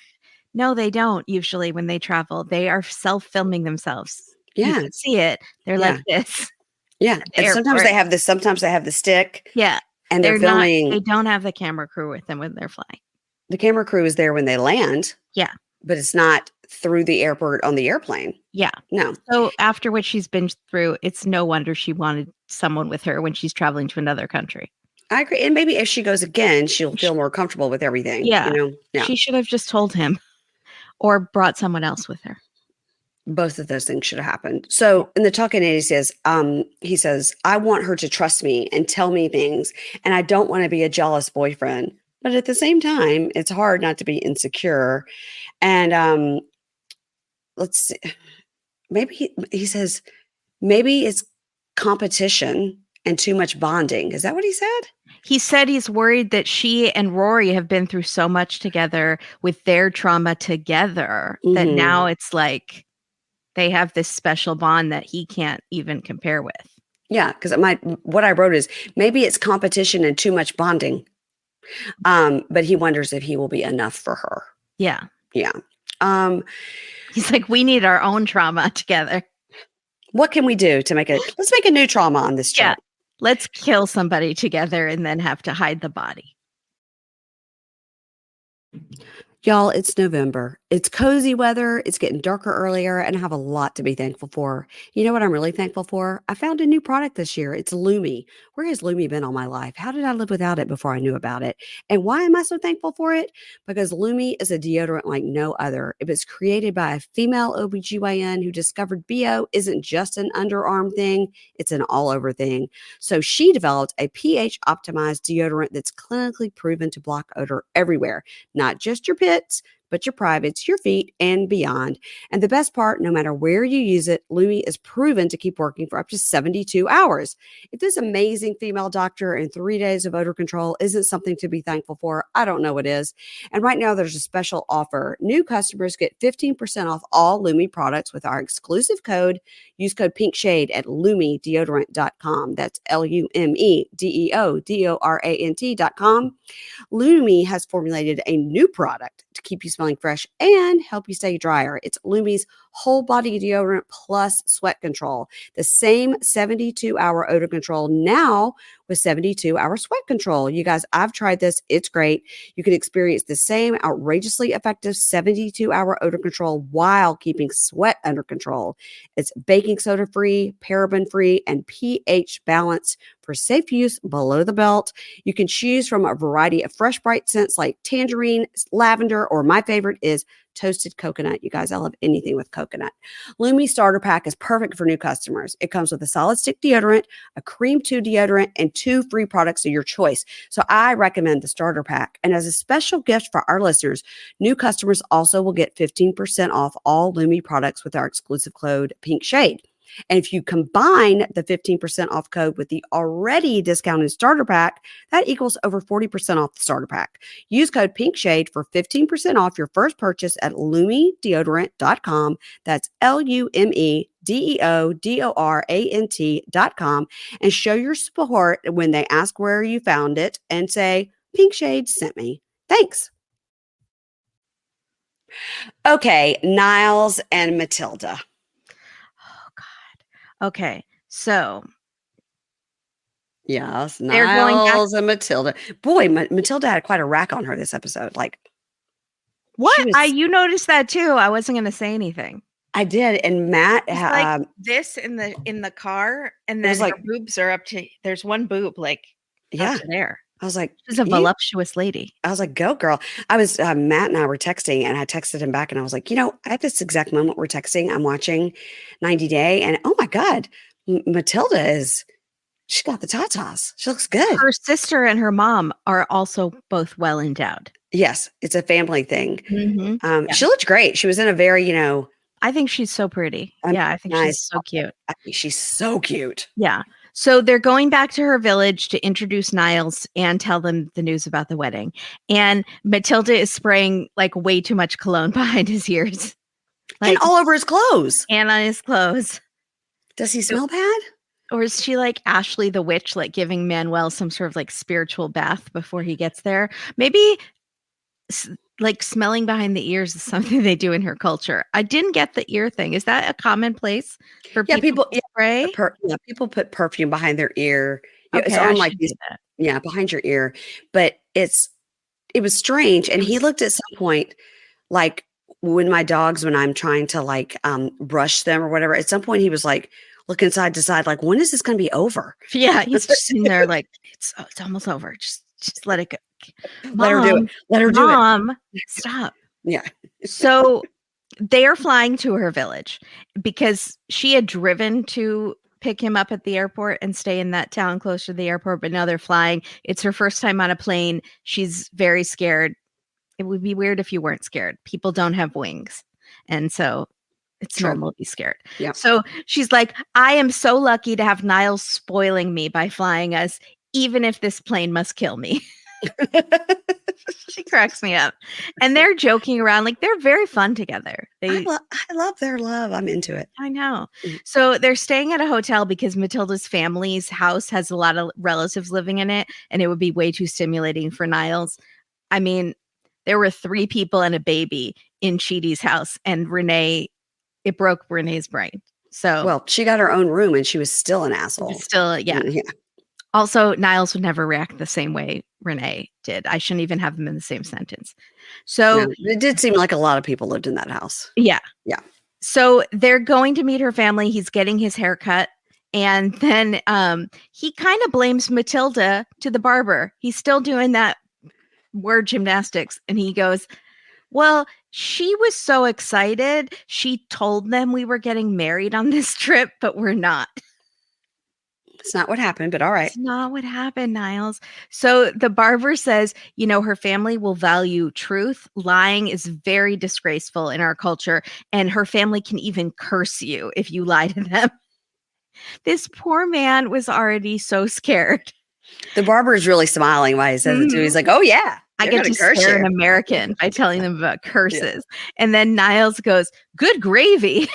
No, they don't usually when they travel. They are self-filming themselves. Yeah. You can see it. They're like this. Yeah, at the and sometimes airport. they have this. Sometimes they have the stick, Yeah. and they're They filming. don't have the camera crew with them when they're flying. The camera crew is there when they land, Yeah. but it's not through the airport on the airplane. Yeah. No, So after what she's been through, it's no wonder she wanted someone with her when she's traveling to another country. I agree. And maybe if she goes again, she'll Sh feel more comfortable with everything. Yeah. Yeah. She should have just told him or brought someone else with her. Both of those things should have happened. Yeah. So in the talking aid, he says, I want her to trust me and tell me things, and I don't want to be a jealous boyfriend. But at the same time, it's hard not to be insecure. And let's see, maybe he says, maybe it's competition and too much bonding. Is that what he said? He said he's worried that she and Rory have been through so much together with their trauma together that Hmm. now it's like they have this special bond that he can't even compare with. Yeah, because what I wrote is maybe it's competition and too much bonding. But he wonders if he will be enough for her. Yeah. Yeah. Um, He's like, we need our own trauma together. what can we do to let's make a new trauma on this Yeah. trip? Let's kill somebody together and then have to hide the body. Y'all, it's November. It's cozy weather. It's getting darker earlier, and I have a lot to be thankful for. You know what I'm really thankful for? I found a new product this year. It's Lumi. Where has Lumi been all my life? How did I live without it before I knew about it? And why am I so thankful for it? Because Lumi is a deodorant like no other. It was created by a female OBGYN who discovered BO isn't just an underarm thing, it's an all over thing. So she developed a pH optimized deodorant that's clinically proven to block odor everywhere, not just your pits, but your privates, your feet, and beyond. And the best part, no matter where you use it, Lumi is proven to keep working for up to 72 hours. If this amazing female doctor and 3 days of odor control isn't something to be thankful for, I don't know what is. And right now, there's a special offer. New customers get 15% off all Lumi products with our exclusive code. Use code PINKSHADE at lumedeodorant.com. That's LUMEDEODORANT.com. Lumi has formulated a new product to keep you smelling fresh and help you stay drier. It's Lumi's whole body deodorant plus sweat control. The same 72-hour odor control now with 72-hour sweat control. You guys, I've tried this. It's great. You can experience the same outrageously effective 72-hour odor control while keeping sweat under control. It's baking soda free, paraben free, and pH balanced for safe use below the belt. You can choose from a variety of fresh, bright scents like tangerine, lavender, or my favorite is toasted coconut. You guys, I love anything with coconut. Lumi Starter Pack is perfect for new customers. It comes with a solid stick deodorant, a cream 2 deodorant, and 2 free products of your choice. So I recommend the Starter Pack. And as a special gift for our listeners, new customers also will get 15% off all Lumi products with our exclusive code PINKSHADE. And if you combine the 15% off code with the already discounted starter pack, that equals over 40% off the starter pack. Use code PINKSHADE for 15% off your first purchase at lumedeodorant.com. That's LUMEDEODORANT.com. And show your support when they ask where you found it and say, Pink Shade sent me. Thanks. Okay, Niles and Matilda. Oh, God. Okay. So Yes, they're going back. Niles and Matilda. Boy, Matilda had quite a rack on her this episode. Like she What? was, You noticed that too. I wasn't going to say anything. I did, and Matt, She's like this in the car, and it was then her like, boobs are up to. There's one boob like up yeah. to there. I was like, She's a voluptuous lady. I was like, go girl. Matt and I were texting, and I texted him back, and I was like, at this exact moment we're texting, I'm watching 90 Day, and oh my God, Matilda she's got the tatas. She looks good. Her sister and her mom are also both well endowed. Yes, it's a family thing. Mhm. Yeah. She looked great. She was in a very, I think she's so pretty. Yeah, I think she's nice. so cute. I think she's so cute. Yeah. So they're going back to her village to introduce Niles and tell them the news about the wedding. And Matilda is spraying like way too much cologne behind his ears. And Like all over his clothes. and on his clothes. Does he smell bad? Or is she like Ashley the witch, like giving Manuel some sort of like spiritual bath before he gets there? Maybe like smelling behind the ears is something they do in her culture. I didn't get the ear thing. Is that a commonplace for Yeah, people people to spray? people put perfume behind their ear. It's Okay, I on like should do these that. behind your ear, but it was strange, and It he was looked at some point, like, when I'm trying to, like, brush them or whatever, at some point, he was, like, looking side to side, like, "When is this gonna be over? yeah, he's just sitting there like, it's almost over. Just let it go. Let her do it. Mom, Let her do it." mom, stop. Yeah. So they are flying to her village because she had driven to pick him up at the airport and stay in that town close to the airport, but now they're flying. It's her first time on a plane. She's very scared. It would be weird if you weren't scared. People don't have wings. And so it's True. normal to be scared. Yeah. So she's like, I am so lucky to have Niles spoiling me by flying us, even if this plane must kill me. She cracks me up. And they're joking around like they're very fun together. I love their love. I'm into it. I know. Mhm. So they're staying at a hotel because Matilda's family's house has a lot of relatives living in it, and it would be way too stimulating for Niles. I mean, there were 3 people and a baby in Chidi's house, and it broke Renee's brain. So Well, she got her own room, and she was still an it was asshole. still, yeah. Yeah. Also, Niles would never react the same way Renee did. I shouldn't even have them in the same sentence. So, No, it did seem like a lot of people lived in that house. yeah. Yeah. So they're going to meet her family. He's getting his hair cut. And then he kind of blames Matilda to the barber. He's still doing that word gymnastics. And he goes, well, she was so excited. She told them we were getting married on this trip, but we're not. It's not what happened, but all right. It's not what happened, Niles. So the barber says, her family will value truth. Lying is very disgraceful in our culture, and her family can even curse you if you lie to them. This poor man was already so scared. The barber is really smiling while he says it too. He's Mhm. like, "Oh yeah, I they're get gonna to curse scare you." an American by telling them about Yeah. curses. And then Niles goes, good gravy.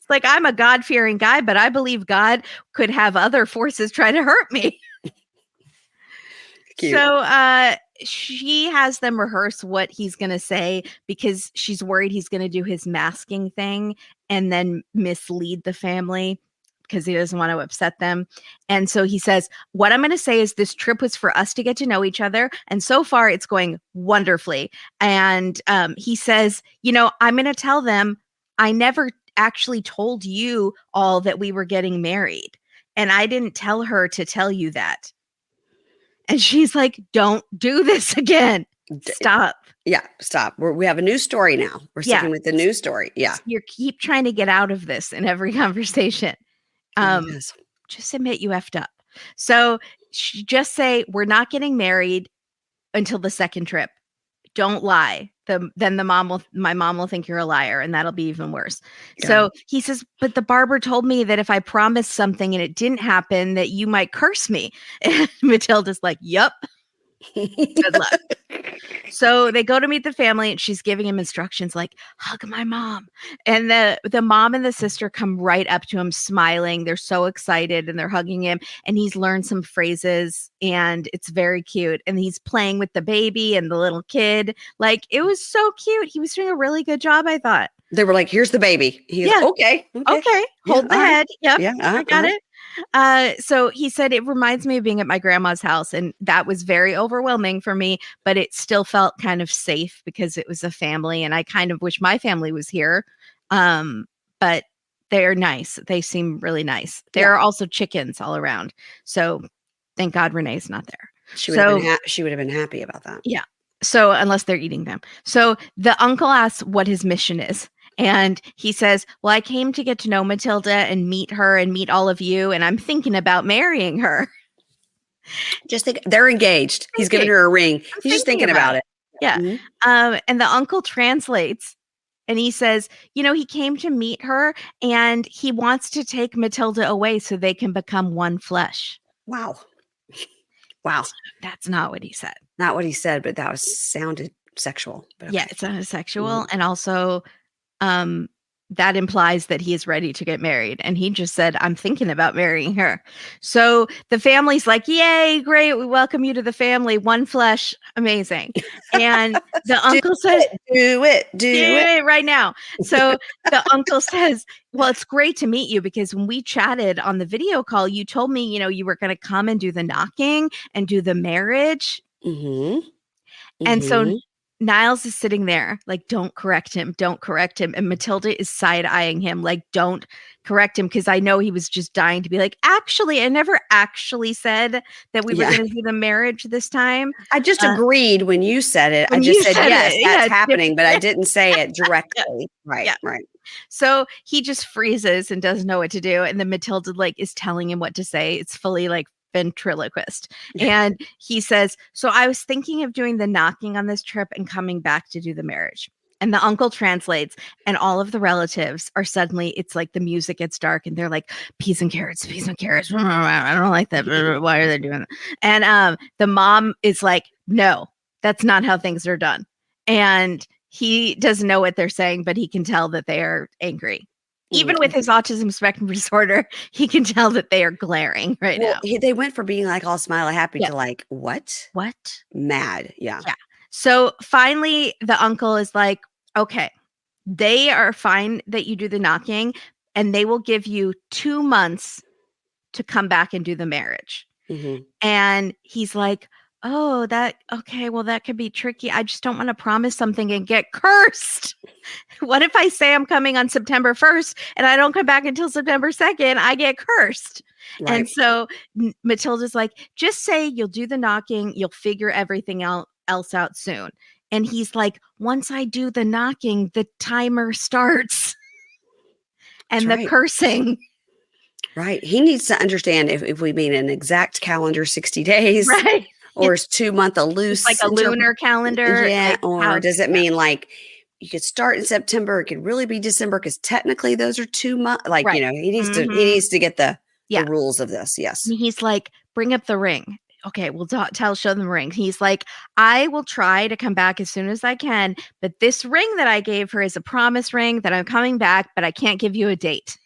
It's like, I'm a God-fearing guy, but I believe God could have other forces try to hurt me. Cute. So she has them rehearse what he's going to say because she's worried he's going to do his masking thing and then mislead the family because he doesn't want to upset them. And so he says, what I'm going to say is this trip was for us to get to know each other. And so far it's going wonderfully. And he says, I'm going to tell them I never actually told you all that we were getting married. And I didn't tell her to tell you that. And she's like, don't do this again. Stop. Yeah, stop. We have a new story now. We're Yeah. sticking with the new story. Yeah. You keep trying to get out of this in every conversation. Yes. Just admit you effed up. So just say, we're not getting married until the second trip. Don't lie. Then my mom will think you're a liar, and that'll be even worse. Yeah. So he says, but the barber told me that if I promised something and it didn't happen, that you might curse me. And Matilda's like, yup. Good luck. So they go to meet the family, and she's giving him instructions like, hug my mom. And the mom and the sister come right up to him smiling. They're so excited, and they're hugging him. And he's learned some phrases, and it's very cute. And he's playing with the baby and the little kid. Like, it was so cute. He was doing a really good job, I thought. They were like, "Here's the baby." He's Yeah. like, okay. Okay. Hold the head. Yep. Yeah. I got it. So he said, it reminds me of being at my grandma's house, and that was very overwhelming for me, but it still felt kind of safe because it was a family, and I kind of wish my family was here. But they're nice. They seem really nice. There are also chickens all around. So thank God Renee's not there. She would have been happy about that. Yeah. So unless they're eating them. So the uncle asks what his mission is. And he says, well, I came to get to know Matilda and meet her and meet all of you. And I'm thinking about marrying her. Just think they're engaged. He's giving her a ring. He's just thinking about it. Yeah. Mm-hmm. And the uncle translates, and he says, he came to meet her and he wants to take Matilda away so they can become one flesh. Wow. Wow. That's not what he said. Not what he said, but that sounded sexual. But okay. Yeah, it sounded sexual. And also, that implies that he is ready to get married. And he just said, I'm thinking about marrying her. So the family's like, yay, great. We welcome you to the family. One flesh. Amazing. And the uncle says, do it right now. So the uncle says, well, it's great to meet you, because when we chatted on the video call, you told me, you were going to come and do the knocking and do the marriage. Mm-hmm. And so Mm-hmm. Niles is sitting there like, don't correct him. Don't correct him. And Matilda is side eyeing him like, don't correct him. Cause I know he was just dying to be like, actually, I never actually said that we were going to do the marriage this time. I just agreed when you said it. I When just you said, said yes, it, that's yeah, happening, but I didn't say it Yeah. directly. Right. Yeah. Right. So he just freezes and doesn't know what to do. And then Matilda like is telling him what to say. It's fully like ventriloquist. And he says, so I was thinking of doing the knocking on this trip and coming back to do the marriage. And the uncle translates, and all of the relatives are suddenly, it's like the music gets dark and they're like, peas and carrots, peas and carrots. I don't like that. Why are they doing that? And the mom is like, no, that's not how things are done. And he doesn't know what they're saying, but he can tell that they are angry. Even with his autism spectrum disorder, he can tell that they are glaring now. They went from being like all smiley happy Yeah. to like, what? Mad. Yeah. Yeah. So finally, the uncle is like, okay, they are fine that you do the knocking, and they will give you 2 months to come back and do the marriage. Mm-hmm. And he's like, oh, okay, well, that could be tricky. I just don't want to promise something and get cursed. What if I say I'm coming on September 1st and I don't come back until September 2nd? I get cursed. Right. And so Matilda's like, just say you'll do the knocking. You'll figure everything else out soon. And he's like, once I do the knocking, the timer starts. And the cursing. Right. He needs to understand if we mean an exact calendar, 60 days. Right. Or is 2 month a loose, like a lunar calendar? Yeah. Like or does it mean like you could start in September? It could really be December, because technically those are 2 months. Like, he needs to get the rules of this. Yes. And he's like, bring up the ring. Okay, we'll show them the ring. He's like, I will try to come back as soon as I can, but this ring that I gave her is a promise ring that I'm coming back, but I can't give you a date.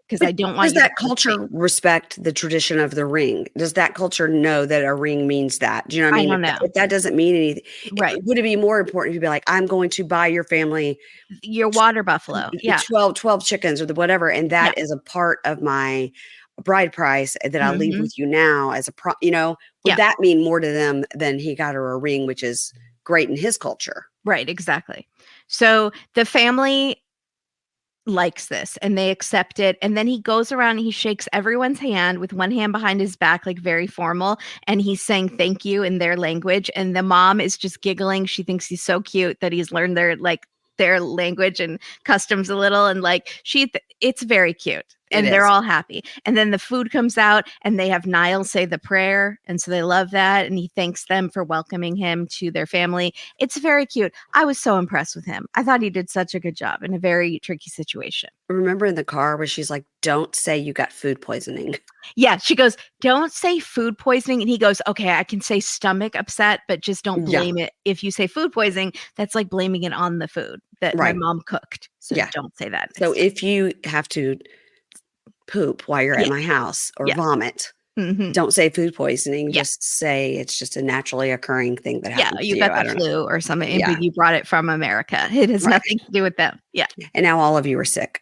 Because I don't want. Does that culture respect the tradition of the ring? Does that culture know that a ring means that? Do you know what I mean? I don't know. If that doesn't mean anything, right? Would it be more important if you'd be like, I'm going to buy your family your water buffalo, 12 chickens or whatever, and that is a part of my bride price that I'll leave with you now as a would that mean more to them than he got her a ring, which is great in his culture? Right, exactly. So the family likes this and they accept it, and then he goes around and he shakes everyone's hand with one hand behind his back, like very formal, and he's saying thank you in their language, and the mom is just giggling. She thinks he's so cute that he's learned their language and customs a little, and like it's very cute, and they're all happy. And then the food comes out and they have Niles say the prayer, and so they love that, and he thanks them for welcoming him to their family. It's very cute. I was so impressed with him. I thought he did such a good job in a very tricky situation. Remember in the car where she's like, don't say you got food poisoning. Yeah, she goes, don't say food poisoning. And he goes, okay, I can say stomach upset, but just don't blame it. If you say food poisoning, that's like blaming it on the food that my mom cooked. So don't say that. So if you have to poop while you're at my house or vomit, don't say food poisoning. Just say it's just a naturally occurring thing that happens. Yeah, you got the flu or something, but you brought it from America. It has nothing to do with them. Yeah. And now all of you are sick.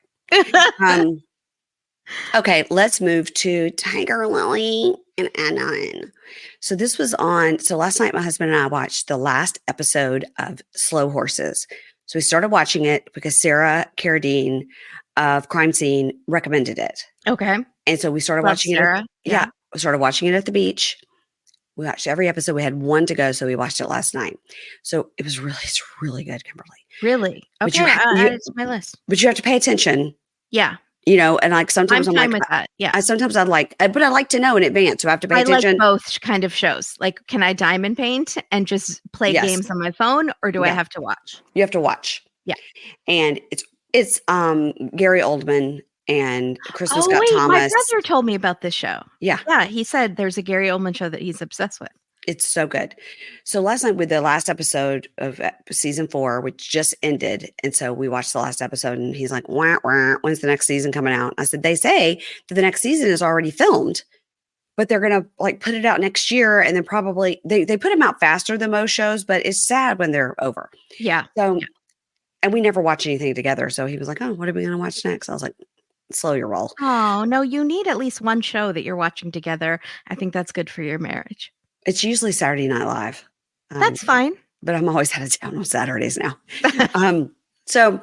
Okay, let's move to Tiger Lily and Anon. So this was on. So last night, my husband and I watched the last episode of Slow Horses. So we started watching it because Sarah Carradine of Crime Scene recommended it. Okay. And so we started watching Sarah. it. We started watching it at the beach. We watched every episode. We had one to go, so we watched it last night. So it's really good, Kimberly. Really? Okay, add it to my list. But you have to pay attention. Yeah. And like sometimes I'm fine like, with that. Yeah. Sometimes I'd like, but I like to know in advance, so I have to pay attention. I like both kind of shows. Like, can I diamond paint and just play games on my phone, or do I have to watch? You have to watch. Yeah. And it's Gary Oldman and Kristen Scott Thomas. My brother told me about this show. Yeah. Yeah, he said there's a Gary Oldman show that he's obsessed with. It's so good. So last night with the last episode of season 4, which just ended, and so we watched the last episode, and he's like, wah, wah, when's the next season coming out? I said, they say that the next season is already filmed, but they're gonna like put it out next year, and then probably they put them out faster than most shows, but it's sad when they're over. Yeah. So, and we never watch anything together. So he was like, oh, what are we gonna watch next? I was like, slow your roll. Oh, no, you need at least one show that you're watching together. I think that's good for your marriage. It's usually Saturday Night Live. That's fine. But I'm always out of town on Saturdays now. So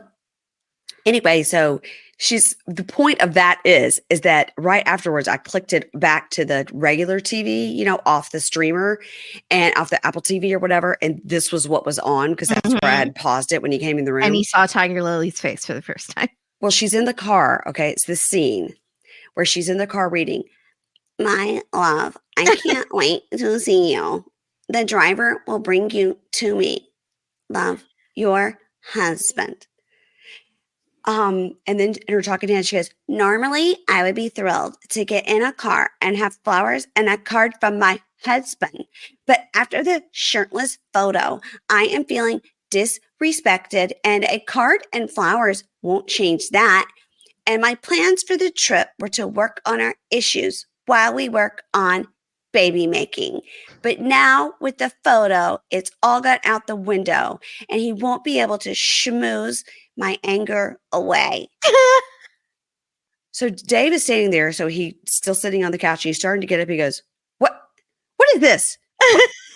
anyway, so the point of that is that right afterwards, I clicked it back to the regular TV, off the streamer and off the Apple TV or whatever. And this was what was on because that's where I had paused it when he came in the room. And he saw Tiger Lily's face for the first time. Well, she's in the car. Okay. It's this scene where she's in the car reading, my love, I can't wait to see you. The driver will bring you to me. Love, your husband. And then in her talking hand, she goes, normally I would be thrilled to get in a car and have flowers and a card from my husband. But after the shirtless photo, I am feeling disrespected, and a card and flowers won't change that. And my plans for the trip were to work on our issues while we work on baby making. But now with the photo, it's all got out the window, and he won't be able to schmooze my anger away. So Dave is standing there. So he's still sitting on the couch. And he's starting to get up. He goes, what is this?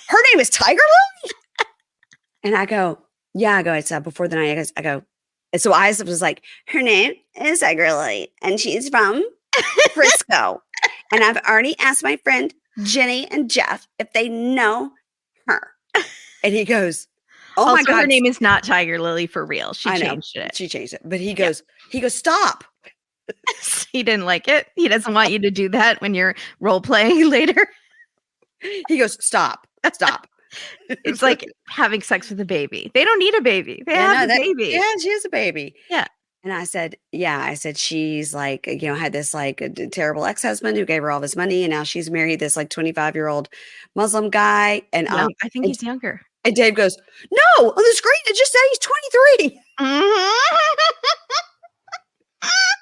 Her name is Tiger Lily? And I go, yeah, it's before the night. I go, and so I was like, her name is Tiger Lily, and she's from Frisco. And I've already asked my friend Jenny and Jeff if they know her. And he goes, oh also, my God. Her name is not Tiger Lily for real. She changed it. She changed it. But he goes, stop. He didn't like it. He doesn't want you to do that when you're role playing later. He goes, stop. It's like having sex with a baby. They don't need a baby. They have a baby. Yeah, she is a baby. Yeah. And I said, she's like, had this like a terrible ex-husband who gave her all this money. And now she's married this like 25-year-old Muslim guy. And I think he's younger. And Dave goes, no, on the screen, it just said he's 23.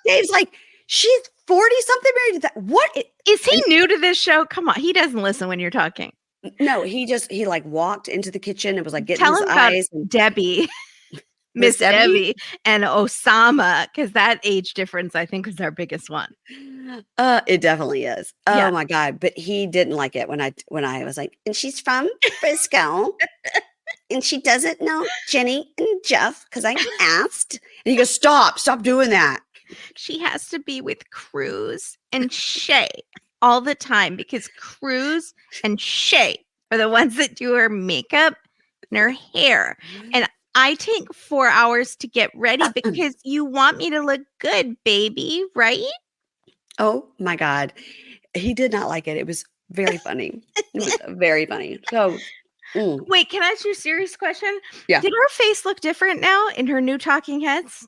Dave's like, she's 40 something married to that. What? Is he new to this show? Come on. He doesn't listen when you're talking. No, he like walked into the kitchen and was like getting Tell his him eyes. About Debbie. Miss Debbie and Osama, because that age difference, I think, is our biggest one. It definitely is. Oh my God. But he didn't like it when I was like, and she's from Frisco and she doesn't know Jenny and Jeff because I asked. And he goes, stop doing that. She has to be with Cruz and Shay all the time because Cruz and Shay are the ones that do her makeup and her hair. And I take 4 hours to get ready because you want me to look good, baby, right? Oh my God. He did not like it. It was very funny. It was very funny. So wait, can I ask you a serious question? Yeah. Did her face look different now in her new talking heads?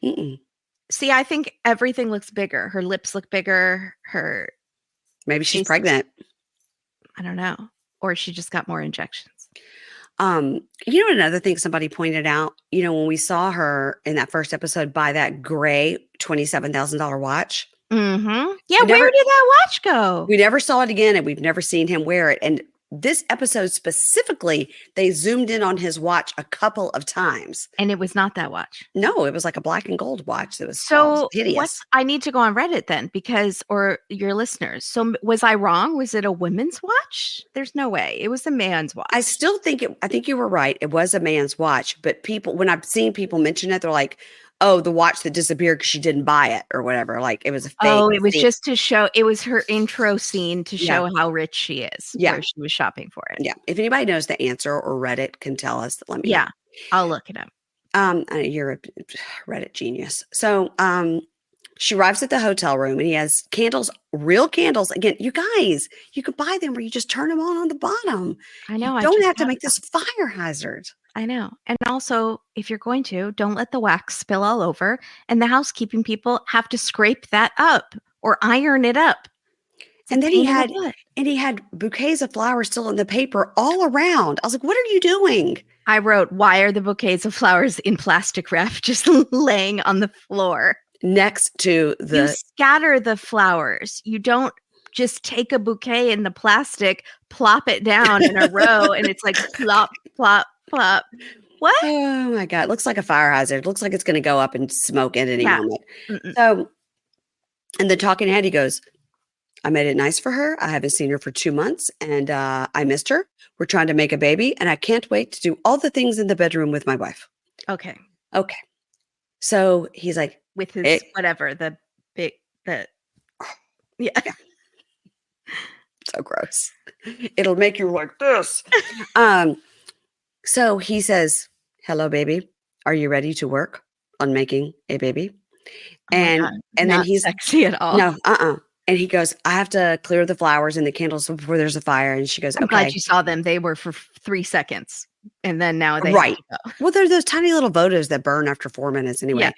Mm-mm. See, I think everything looks bigger. Her lips look bigger. Maybe she's pregnant. I don't know. Or she just got more injections. Another thing somebody pointed out, when we saw her in that first episode buy that gray $27,000 watch. Mm-hmm. Yeah, where did that watch go? We never saw it again, and we've never seen him wear it. And this episode specifically, they zoomed in on his watch a couple of times. And it was not that watch. No, it was like a black and gold watch. That was so hideous. I need to go on Reddit then or your listeners. So was I wrong? Was it a women's watch? There's no way. It was a man's watch. I still think I think you were right. It was a man's watch, but when I've seen people mention it, they're like, oh, the watch that disappeared because she didn't buy it or whatever. Like it was a fake. Oh, it was just to show. It was her intro scene to show how rich she is. Yeah. Where she was shopping for it. Yeah. If anybody knows the answer or Reddit can tell us, let me know. I'll look it up. You're a Reddit genius. So she arrives at the hotel room and he has candles, real candles. Again, you guys, you could buy them where you just turn them on the bottom. I know. You don't have to make this fire hazard. I know. And also, if you're going to, don't let the wax spill all over. And the housekeeping people have to scrape that up or iron it up. And then pain in the butt. he had bouquets of flowers still in the paper all around. I was like, "What are you doing?" I wrote, "Why are the bouquets of flowers in plastic wrap just laying on the floor?" Next to You the scatter the flowers. You don't just take a bouquet in the plastic, plop it down in a row, and it's like plop, plop, plop. What? Oh my god, it looks like a fire hazard. Looks like it's gonna go up in smoke at any Yeah. moment. Mm-mm. So, and the talking head, he goes, "I made it nice for her. I haven't seen her for 2 months, and, I missed her. We're trying to make a baby, and I can't wait to do all the things in the bedroom with my wife." Okay. Okay. So, he's like, With his "It." whatever, the big the yeah. Yeah, so gross. It'll make you like this. Um, so he says, "Hello, baby. Are you ready to work on making a baby?" Oh my And god, and then not he's sexy at all. no, and he goes, "I have to clear the flowers and the candles before there's a fire." And she goes, I'm glad "Okay." you saw them. They were for 3 seconds, and then now they have Right. to go. Well, they're those tiny little votives that burn after 4 minutes Yeah, anyway.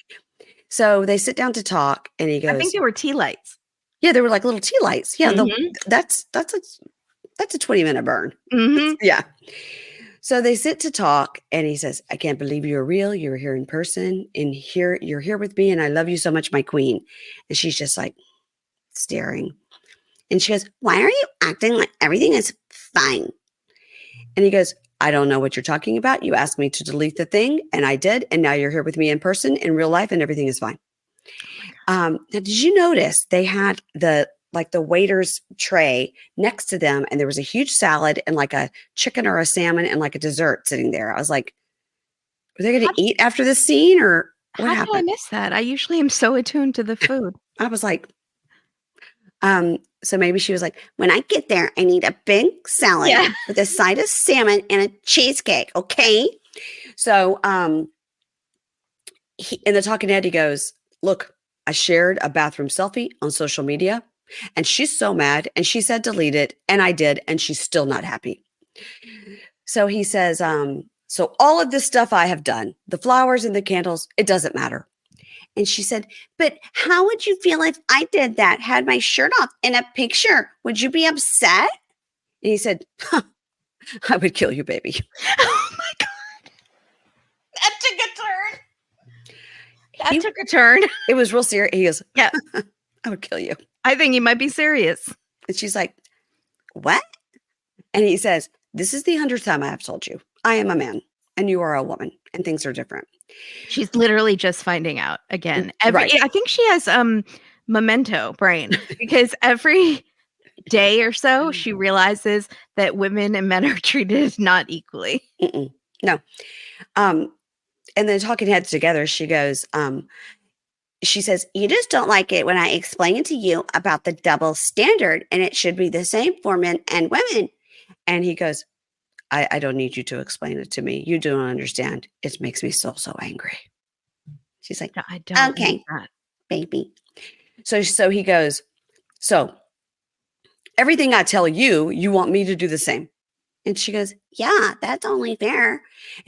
So they sit down to talk, and he I think goes, they were tea lights. "Yeah, they were like little tea lights. Yeah, Mhm, that's a 20-minute burn." mhm. Yeah. So they sit to talk, and he says, "I can't believe you're real. You're here in person, and you're here with me, and I love you so much, my queen." And she's just like staring. And she goes, "Why are you acting like everything is fine?" And he goes, "I don't know what you're talking about. You asked me to delete the thing, and I did. And now you're here with me in person, in real life, and everything is fine." Oh my god. Now, did you notice they had the waiter's tray next to them, and there was a huge salad and like a chicken or a salmon and like a dessert sitting there? I was like, "Are they going How to eat after this scene, or what how did I happened?" miss that? I usually am so attuned to the food. I was like, so maybe she was like, "When I get there, I need a big salad Yeah. with a side of salmon and a cheesecake, okay?" So, in the talking head, he goes, "Look, I shared a bathroom selfie on social media, and she's so mad, and she said delete it, and I did, and she's still not happy." So he says, "So all of this stuff I have done, the flowers and the candles, it doesn't matter." And she said, "But how would you feel if I did that, had my shirt off in a picture? Would you be upset?" And he said, "Huh, I would kill you, baby." Oh my god. That took a turn. That He, took a turn. it was real serious. He goes, Yeah, "I would kill you." I think he might be serious. And she's like, "What?" And he says, "This is the 100th time I have told you. I am a man and you are a woman and things are different." She's literally just finding out again. Right. I think she has, memento brain because every day or so, she realizes that women and men are treated not equally. Mm-mm. No. Um, and then talking heads together, she says, "You just don't like it when I explain to you about the double standard and it should be the same for men and women." And he goes, I don't need you to explain it to me. You don't understand. It makes me so, so angry." She's like, I don't need "Okay, that. baby." So he goes, "So everything I tell you, you want me to do the same?" And she goes, "Yeah, that's only fair." And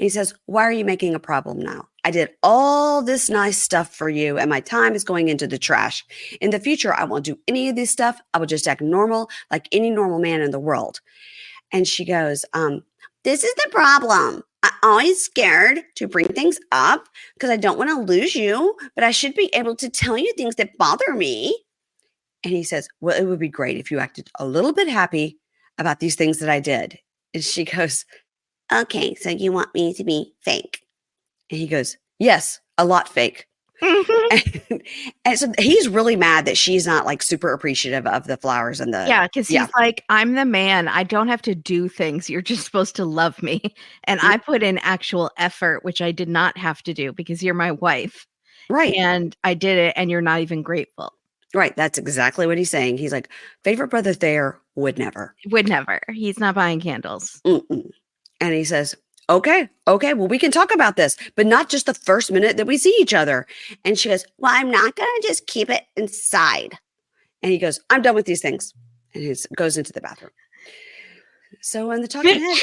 he says, "Why are you making a problem now? I did all this nice stuff for you, and my time is going into the trash. In the future, I won't do any of this stuff. I will just act normal, like any normal man in the world." And she goes, "This is the problem. I'm always scared to bring things up because I don't want to lose you, but I should be able to tell you things that bother me." And he says, "Well, it would be great if you acted a little bit happy about these things that I did." And she goes, "Okay, so you want me to be fake?" And he goes, "Yes, a lot fake." Mhm. And so he's really mad that she's not like super appreciative of the flowers and the, Yeah, because yeah, he's like, "I'm the man. I don't have to do things. You're just supposed to love me." And mm, I put in actual effort, which I did not have to do because you're my wife, right, and I did it, and you're not even grateful. right. That's exactly what he's saying. He's like, "Favorite brother Thayer would never." Would never. He's not buying candles. Mm-mm. And he says, "Okay, okay, well, we can talk about this, but not just the first minute that we see each other." And she goes, "Well, I'm not going to just keep it inside." And he goes, "I'm done with these things." And he goes into the bathroom. So in the talking head,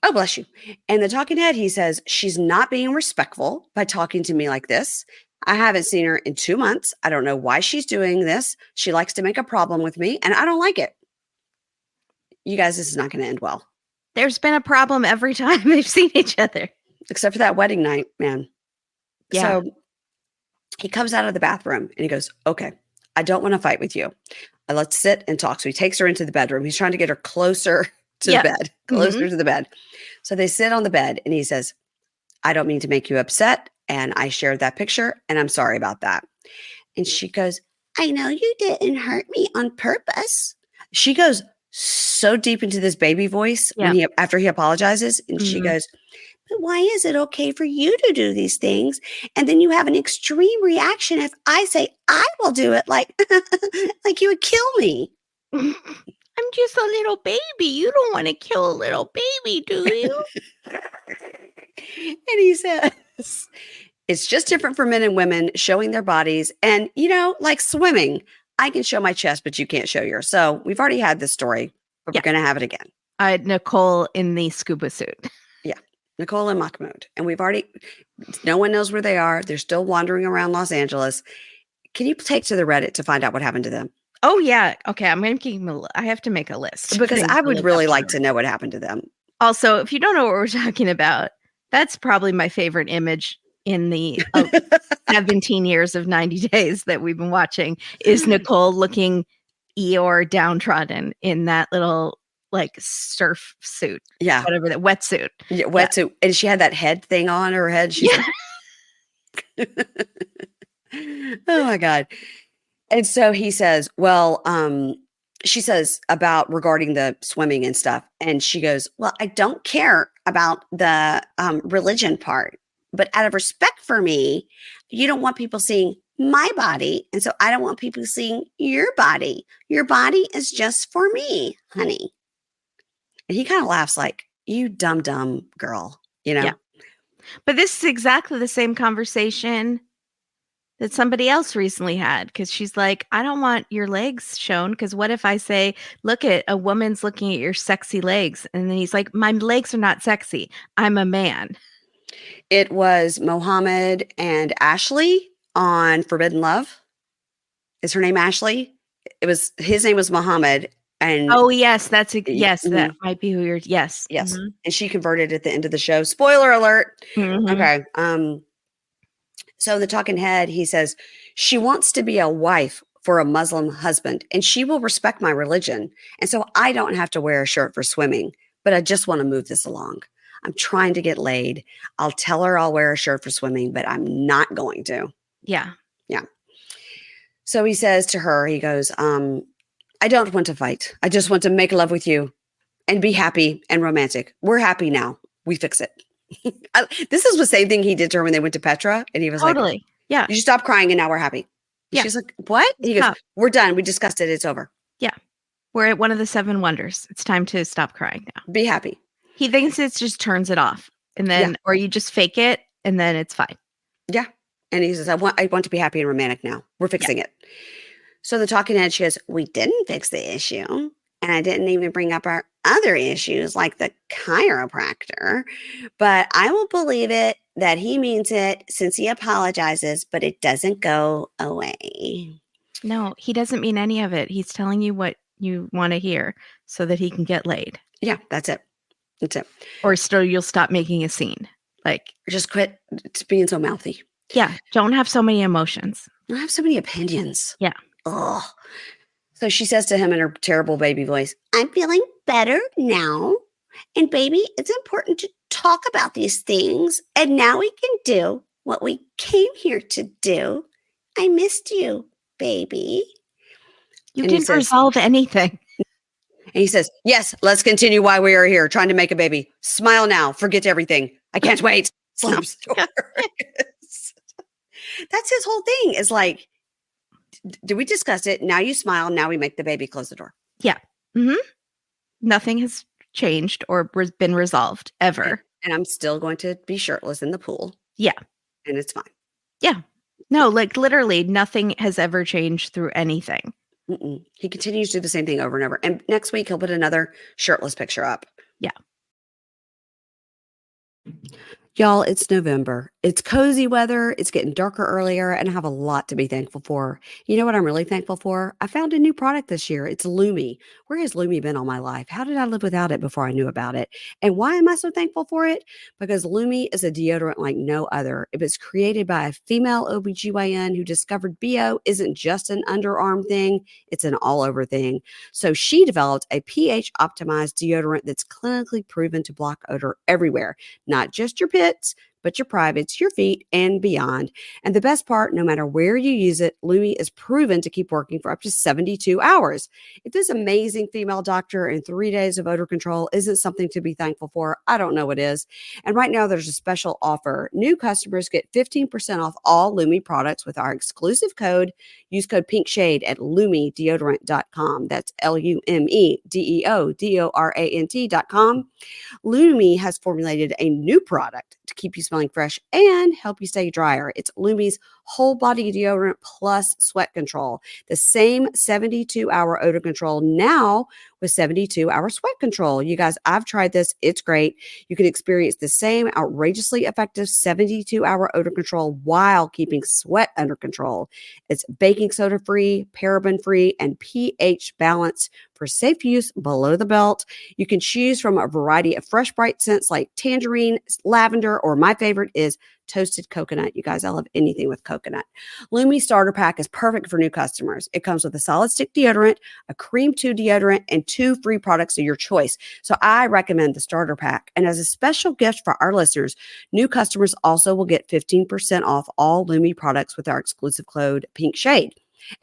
oh, bless you. And the talking head, he says, "She's not being respectful by talking to me like this. I haven't seen her in 2 months. I don't know why she's doing this. She likes to make a problem with me, and I don't like it. You guys, this is not going to end well. There's been a problem every time they've seen each other. Except for that wedding night, man. Yeah. So he comes out of the bathroom and he goes, okay, I don't want to fight with you. Let's sit and talk. So he takes her into the bedroom. He's trying to get her closer to Yep. the bed, closer to the bed. So they sit on the bed and he says, I don't mean to make you upset. And I shared that picture and I'm sorry about that. And she goes, I know you didn't hurt me on purpose. She goes so deep into this baby voice when after he apologizes. And she goes, but why is it okay for you to do these things? And then you have an extreme reaction if I say I will do it, like, like you would kill me. I'm just a little baby. You don't want to kill a little baby, do you? And he says, it's just different for men and women showing their bodies. And, like swimming, I can show my chest, but you can't show yours. So we've already had this story, but we're going to have it again. Nicole in the scuba suit. Yeah. Nicole and Mahmoud. And no one knows where they are. They're still wandering around Los Angeles. Can you take to the Reddit to find out what happened to them? Oh, yeah. Okay. I'm going to keep I have to make a list. Because I would really like to know what happened to them. Also, if you don't know what we're talking about, that's probably my favorite image in the 17 years of 90 days that we've been watching is Nicole looking Eeyore downtrodden in that little like surf suit. Yeah. Whatever that wetsuit. Yeah, wetsuit. Yeah. And she had that head thing on her head. She's like, oh my God. And so he says, well, she says about regarding the swimming and stuff. And she goes, well, I don't care about the religion part, but out of respect for me, you don't want people seeing my body. And so I don't want people seeing your body. Your body is just for me, honey. And he kind of laughs like, you dumb girl, Yeah. But this is exactly the same conversation that somebody else recently had, because she's like, I don't want your legs shown, because what if I say, look, at a woman's looking at your sexy legs, and then he's like, my legs are not sexy, I'm a man. It was Mohammed and Ashley on Forbidden Love. Is her name Ashley? His name was Mohammed. And oh yes, that might be who you're. Yes. Mm-hmm. And she converted at the end of the show. Spoiler alert. Mm-hmm. Okay. So in the talking head, he says, she wants to be a wife for a Muslim husband, and she will respect my religion. And so I don't have to wear a shirt for swimming, but I just want to move this along. I'm trying to get laid. I'll tell her I'll wear a shirt for swimming, but I'm not going to. Yeah. Yeah. So he says to her, he goes, I don't want to fight. I just want to make love with you and be happy and romantic. We're happy now. We fix it. This is the same thing he did to her when they went to Petra. And he was totally. Like, yeah, you stop crying and now we're happy. Yeah. She's like, what? And he goes, we're done. We discussed it. It's over. Yeah. We're at one of the 7 wonders. It's time to stop crying now. Be happy. He thinks it just turns it off. And then, or you just fake it and then it's fine. Yeah. And he says, I want to be happy and romantic now. We're fixing it. So the talking head, she goes, we didn't fix the issue. And I didn't even bring up our other issues like the chiropractor. But I will believe it that he means it since he apologizes, but it doesn't go away. No, he doesn't mean any of it. He's telling you what you want to hear so that he can get laid. Yeah, that's it. That's it. Or still you'll stop making a scene. Like, just quit being so mouthy. Yeah. Don't have so many emotions. Don't have so many opinions. Yeah. Ugh. So she says to him in her terrible baby voice, I'm feeling better now. And baby, it's important to talk about these things. And now we can do what we came here to do. I missed you, baby. You didn't resolve anything. And he says, yes, let's continue why we are here, trying to make a baby. Smile now. Forget everything. I can't wait. Slams the door. That's his whole thing. Is like, did we discuss it? Now you smile. Now we make the baby. Close the door. Yeah. Mm-hmm. Nothing has changed or been resolved ever. And I'm still going to be shirtless in the pool. Yeah. And it's fine. Yeah. No, like literally nothing has ever changed through anything. Mm-mm. He continues to do the same thing over and over. And next week, he'll put another shirtless picture up. Yeah. Y'all, it's November. It's cozy weather. It's getting darker earlier, and I have a lot to be thankful for. You know what I'm really thankful for? I found a new product this year. It's Lumi. Where has Lumi been all my life? How did I live without it before I knew about it? And why am I so thankful for it? Because Lumi is a deodorant like no other. It was created by a female OBGYN who discovered BO isn't just an underarm thing, it's an all over thing. So she developed a pH optimized deodorant that's clinically proven to block odor everywhere, not just your pits, but your privates, your feet, and beyond. And the best part, no matter where you use it, Lumi is proven to keep working for up to 72 hours. If this amazing female doctor in 3 days of odor control isn't something to be thankful for, I don't know what is. And right now, there's a special offer. New customers get 15% off all Lumi products with our exclusive code. Use code PINKSHADE at lumideodorant.com. That's LUMEDEODORANT.com. Lumi has formulated a new product to keep you smelling fresh and help you stay drier. It's Lumi's whole body deodorant plus sweat control. The same 72-hour odor control now with 72-hour sweat control. You guys, I've tried this. It's great. You can experience the same outrageously effective 72-hour odor control while keeping sweat under control. It's baking soda free, paraben free, and pH balanced for safe use below the belt. You can choose from a variety of fresh, bright scents like tangerine, lavender, or my favorite is toasted coconut. You guys, I love anything with coconut. Lumi Starter Pack is perfect for new customers. It comes with a solid stick deodorant, a cream 2 deodorant, and 2 free products of your choice. So I recommend the Starter Pack. And as a special gift for our listeners, new customers also will get 15% off all Lumi products with our exclusive code PINKSHADE.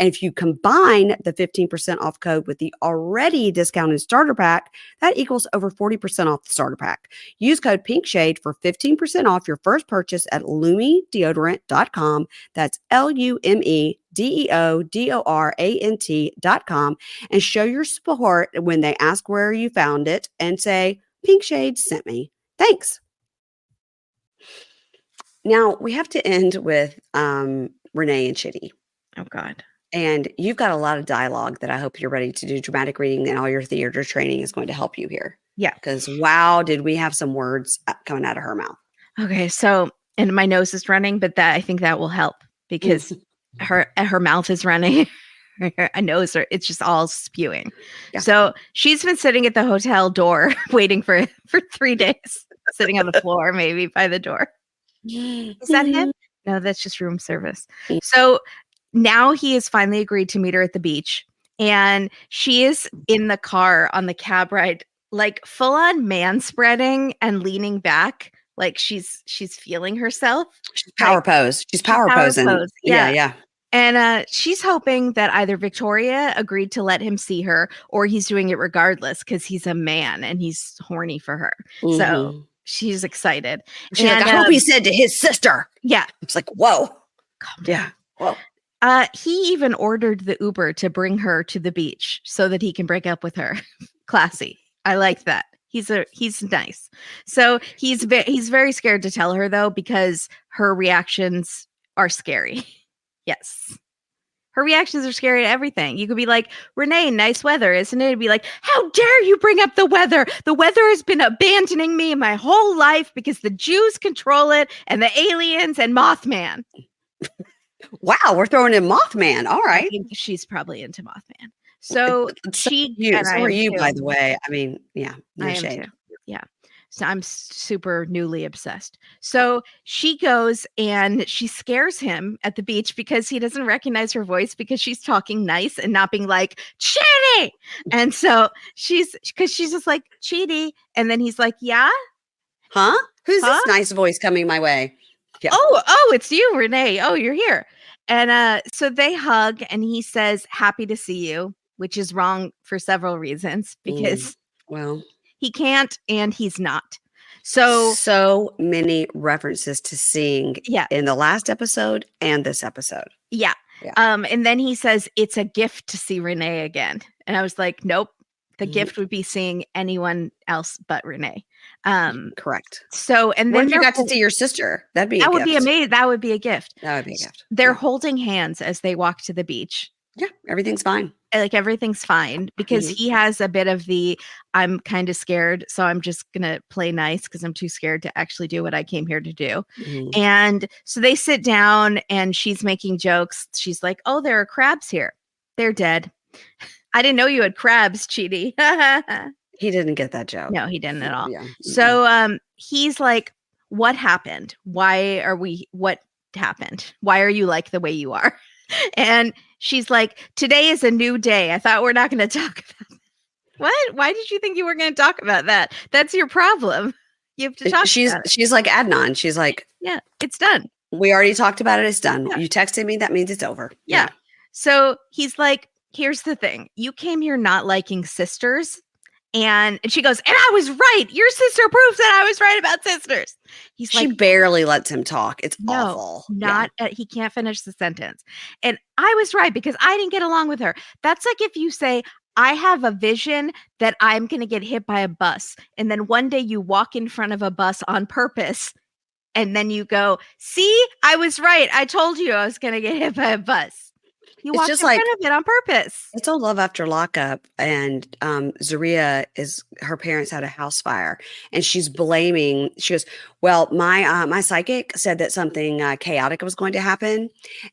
And if you combine the 15% off code with the already discounted starter pack, that equals over 40% off the starter pack. Use code PINKSHADE for 15% off your first purchase at lumideodorant.com. That's LUMEDEODORANT.com. And show your support when they ask where you found it and say, PINKSHADE sent me. Thanks. Now, we have to end with Renee and Chitty. Oh, God. And you've got a lot of dialogue that I hope you're ready to do dramatic reading, and all your theater training is going to help you here. Yeah. Because wow, did we have some words coming out of her mouth. Okay. So, and my nose is running, but I think that will help because her mouth is running. Her nose, it's just all spewing. Yeah. So she's been sitting at the hotel door waiting for 3 days, sitting on the floor, maybe by the door. Is that him? No, that's just room service. So now he has finally agreed to meet her at the beach, and she is in the car on the cab ride, like full on manspreading and leaning back, like she's feeling herself. She's power pose. She's power posing. Yeah. And she's hoping that either Victoria agreed to let him see her, or he's doing it regardless because he's a man and he's horny for her. Mm-hmm. So she's excited. She's like, I hope he said to his sister. Yeah. It's like, whoa. Calm down. Yeah. Whoa. He even ordered the Uber to bring her to the beach so that he can break up with her. Classy. I like that. He's nice. So he's very scared to tell her though, because her reactions are scary. Yes. Her reactions are scary to everything. You could be like, Renee, nice weather, isn't it? It'd be like, how dare you bring up the weather? The weather has been abandoning me my whole life because the Jews control it and the aliens and Mothman. Wow, we're throwing in Mothman. All right. I think she's probably into Mothman. So she so are you, by the way. I mean, yeah, no shade. Too. Yeah. So I'm super newly obsessed. So she goes and she scares him at the beach because he doesn't recognize her voice because she's talking nice and not being like, Chitty. And so she's just like, Chitty. And then he's like, yeah. Huh? Who's this nice voice coming my way? Yeah. Oh, it's you, Renee. Oh, you're here. And so they hug and he says, happy to see you, which is wrong for several reasons because he can't and he's not. So many references to seeing in the last episode and this episode. Yeah. And then he says, it's a gift to see Renee again. And I was like, nope. The gift would be seeing anyone else but Renee. Correct. So, and then you got to see your sister. That'd be a gift. Would be amazing. That would be a gift. That would be a gift. They're holding hands as they walk to the beach. Yeah, everything's fine. like everything's fine because he has a bit of the I'm kind of scared, so I'm just gonna play nice because I'm too scared to actually do what I came here to do. Mhm. And so they sit down and she's making jokes. She's like, "Oh, there are crabs here. They're dead. I didn't know you had crabs, Cheaty." He didn't get that joke. No, he didn't at all. Yeah. So he's like, "What happened? What happened? Why are you like the way you are?" And she's like, "Today is a new day. I thought we're not going to talk about that." What? Why did you think you were going to talk about that? That's your problem. You have to talk about it. She's like Adnan. She's like, Yeah, it's done. we already talked about it. It's done. Yeah. You texted me. That means it's over. Yeah. Yeah. So he's like, "Here's the thing. You came here not liking sisters." And she goes, "And I was right. Your sister proves that I was right about sisters." He's She like, barely lets him talk. It's "No, awful. not he can't finish the sentence." And I was right because I didn't get along with her. That's like if you say, "I have a vision that I'm going to get hit by a bus." And then one day you walk in front of a bus on purpose. And then you go, "See, I was right. I told you I was going to get hit by a bus." You It's walked just in like, front of it on purpose. it's all love after lockup. And Zaria her parents had a house fire and she's blaming, she goes, well, my psychic said that something chaotic was going to happen.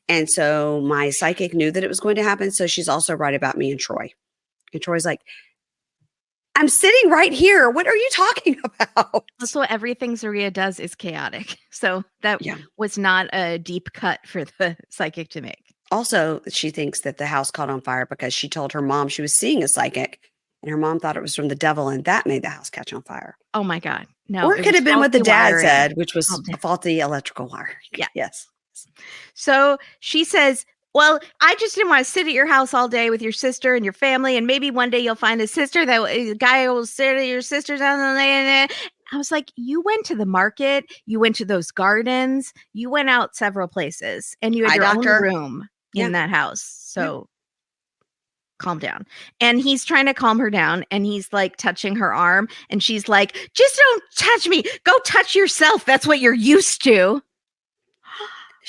And so my psychic knew that it was going to happen. So she's also right about me and Troy. And Troy's like, I'm sitting right here. What are you talking about? Also, everything Zaria does is chaotic. So that Yeah. was not a deep cut for the psychic to make. Also, she thinks that the house caught on fire because she told her mom she was seeing a psychic and her mom thought it was from the devil and that made the house catch on fire. Oh my God. No. Or it could have been what the dad said, which was Oh, a faulty electrical wire. Yeah. Yes. So she says, "Well, I just didn't want to sit at your house all day with your sister and your family. And maybe one day you'll find a sister that a guy will sit at your sister's house." And I was like, "You went to the market. You went to those gardens. You went out several places and you had Eye your own doctor. room Yeah. in that house. So calm down." And he's trying to calm her down and he's like touching her arm and she's like, "Just don't touch me. Go touch yourself. That's what you're used to."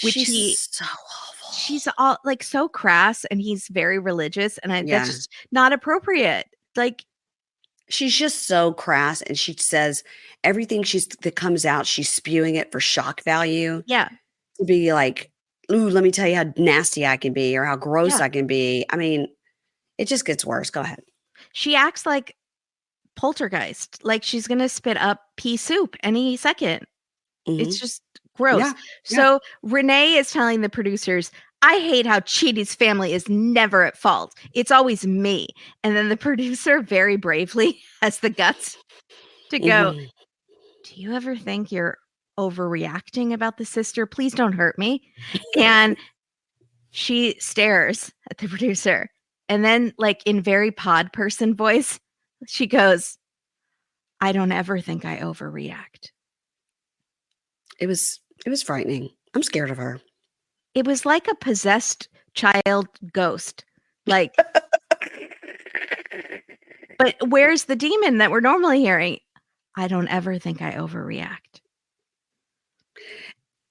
Which She's so awful. she's all like so crass and he's very religious and Yeah. that's just not appropriate. Like, She's just so crass and she says everything that comes out, she's spewing it for shock value. yeah. To be like, ooh, let me tell you how nasty I can be or how gross Yeah. I can be. I mean, it just gets worse. Go ahead. She acts like poltergeist, like she's gonna spit up pea soup any second. It's Mhm. just gross. Yeah. So Renee is telling the producers, "I hate how Chidi's family is never at fault. It's always me." And then the producer very bravely has the guts to go, Mhm. "Do you ever think you're overreacting about the sister? Please don't hurt me." And she stares at the producer. And then, like in very pod person voice, she goes, "I don't ever think I overreact." It was frightening. I'm scared of her. It was like a possessed child ghost. Like, but where's the demon that we're normally hearing? "I don't ever think I overreact."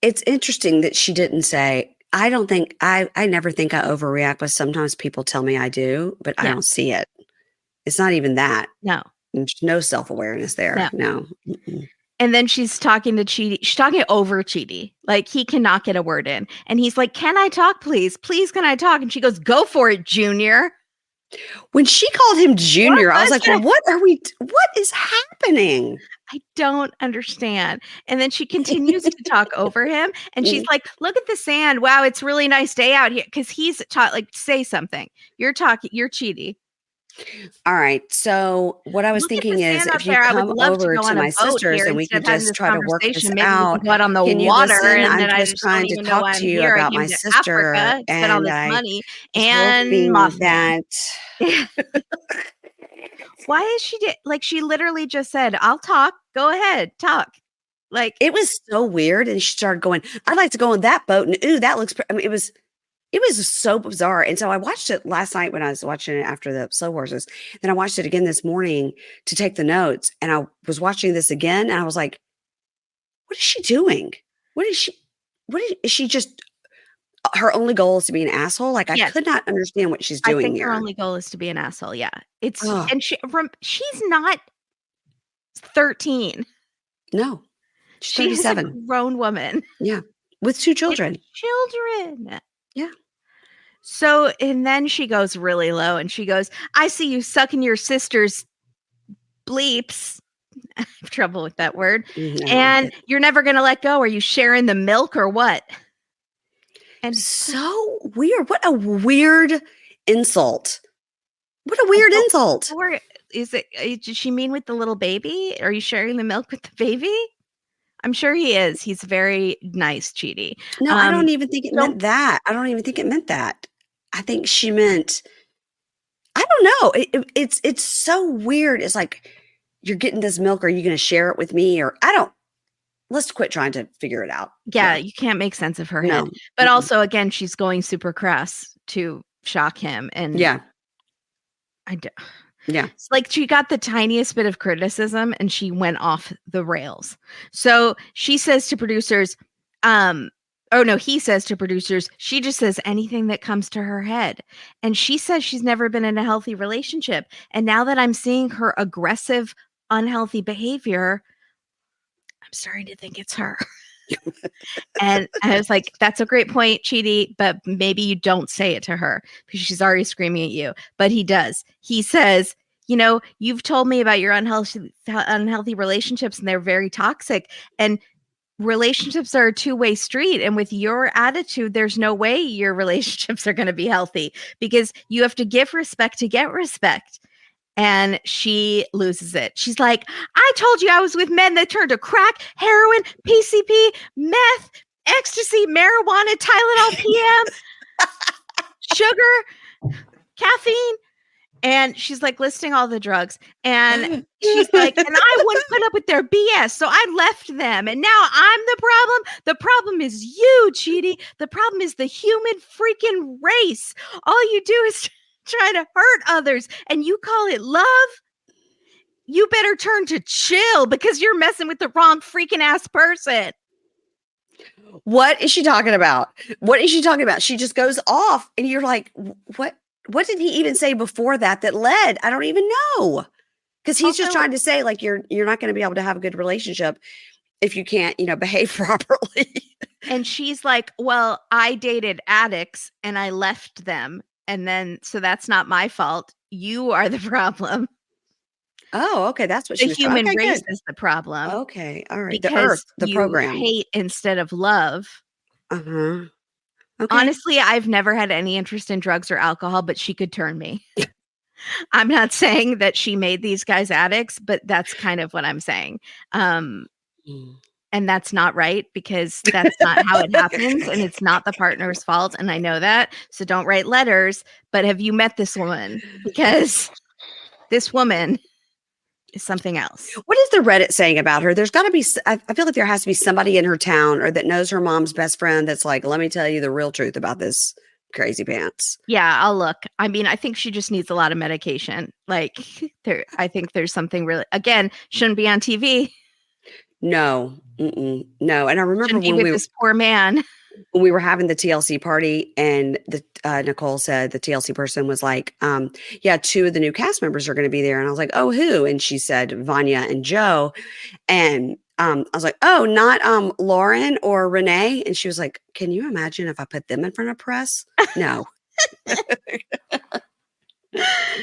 It's interesting that she didn't say, I don't think I never think I overreact, but sometimes people tell me I do, but I Yeah. don't see it. It's not even that. No. There's no self-awareness there. No. Mm-mm. And then she's talking to Chidi. She's talking over Chidi. Like he cannot get a word in. And he's like, "Can I talk, please? Please, can I talk?" And she goes, "Go for it, Junior." When she called him Junior, I was like, well, it? what is happening? I don't understand. And then she continues to talk over him. And she's like, "Look at the sand. Wow, it's a really nice day out here." Because he's like, "Say something. You're talking. You're Chidi. All right. So what I was Look at the thinking is sand out if you there. I would come love to over go to on a my boat sister's here and we instead could of having just this try to work this conversation. Maybe we out. can go out on the Can you water listen? and I'm then I just just don't trying to even know why talk to I'm you here. I about came my to sister Africa, spent all and this I money, was and hoping Mothman. that Why is she like she literally just said, "I'll talk. Go ahead, talk." Like it was so weird. And she started going, I'd like to go on that boat. And ooh, that looks, I mean, it was so bizarre. And so I watched it last night when I was watching it after the Slow Horses. Then I watched it again this morning to take the notes. And I was watching this again and I was like, what is she doing? What is she just her only goal is to be an asshole? Like, I Yes. could not understand what she's I doing think her here. only goal is to be an asshole, yeah. It's Oh, and she's not 13. no. She's She is a 37. grown woman Yeah. With 2 with children. children. Yeah. So, and then she goes really low and she goes, "I see you sucking your sister's bleeps." I have trouble with that word. I don't like "And it. you're never gonna let go. Are you sharing the milk or what?" And it's like, So weird. What a weird insult. What a I weird don't insult. or is it did she mean with the little baby? Are you sharing the milk with the baby? I'm sure he is. He's very nice, Chidi. No, I don't even think it Don't meant that. I don't even think it meant that. I think she meant I don't know. It's so weird. It's like, "You're getting this milk. Are you gonna share it with me?" Or I don't let's quit trying to figure it out yeah, here. you can't make sense of her head. No. But Mm-mm. also, again, she's going super crass to shock him, and Yeah. I d Yeah. it's like she got the tiniest bit of criticism and she went off the rails. So she says to producers, oh no, he says to producers, she just says anything that comes to her head. And she says she's never been in a healthy relationship. And now that I'm seeing her aggressive, unhealthy behavior, I'm starting to think it's her. And I was like, that's a great point, Chidi, but maybe you don't say it to her because she's already screaming at you. But he does. He says, you've told me about your unhealthy relationships and they're very toxic. And relationships are a two-way street. And with your attitude, there's no way your relationships are going to be healthy because you have to give respect to get respect. And she loses it. She's like, "I told you I was with men that turned to crack, heroin, PCP, meth, ecstasy, marijuana, Tylenol PM, sugar, caffeine." And she's like listing all the drugs. And she's like, "And I wouldn't put up with their BS. So I left them. And now I'm the problem. The problem is you, Chidi. The problem is the human freaking race. All you do is try to hurt others. And you call it love? You better turn to chill because you're messing with the wrong freaking ass person." What is she talking about? What is she talking about? She just goes off and you're like, What did he even say before that led? I don't even know. Because he's just Also, trying to say, like, you're not going to be able to have a good relationship if you can't, behave properly. and she's like, "Well, I dated addicts and I left them. And then, so that's not my fault. You are the problem. Oh, okay. That's what The she was trying. human Okay, race good. is the problem Okay. All right. The because earth, the you program. hate instead of love." Uh-huh. Okay. Honestly, I've never had any interest in drugs or alcohol, but she could turn me. I'm not saying that she made these guys addicts, but that's kind of what I'm saying. Um, Mm. and that's not right because that's not how it happens and it's not the partner's fault. And I know that. So don't write letters. But have you met this woman? Because this woman is something else. What is the Reddit saying about her? There's got to be, I feel like there has to be somebody in her town or that knows her mom's best friend that's like, let me tell you the real truth about this crazy pants. Yeah, I'll look. I mean, I think she just needs a lot of medication. Like I think there's something really, again, shouldn't be on TV. No, no. And I remember Shouldn't be with this poor man. when we were having the TLC party and the Nicole said the TLC person was like, yeah, 2 of the new cast members are going to be there. And I was like, oh, who? And she said Vanya and Joe. And I was like, oh, not Lauren or Renee. And she was like, can you imagine if I put them in front of press? No.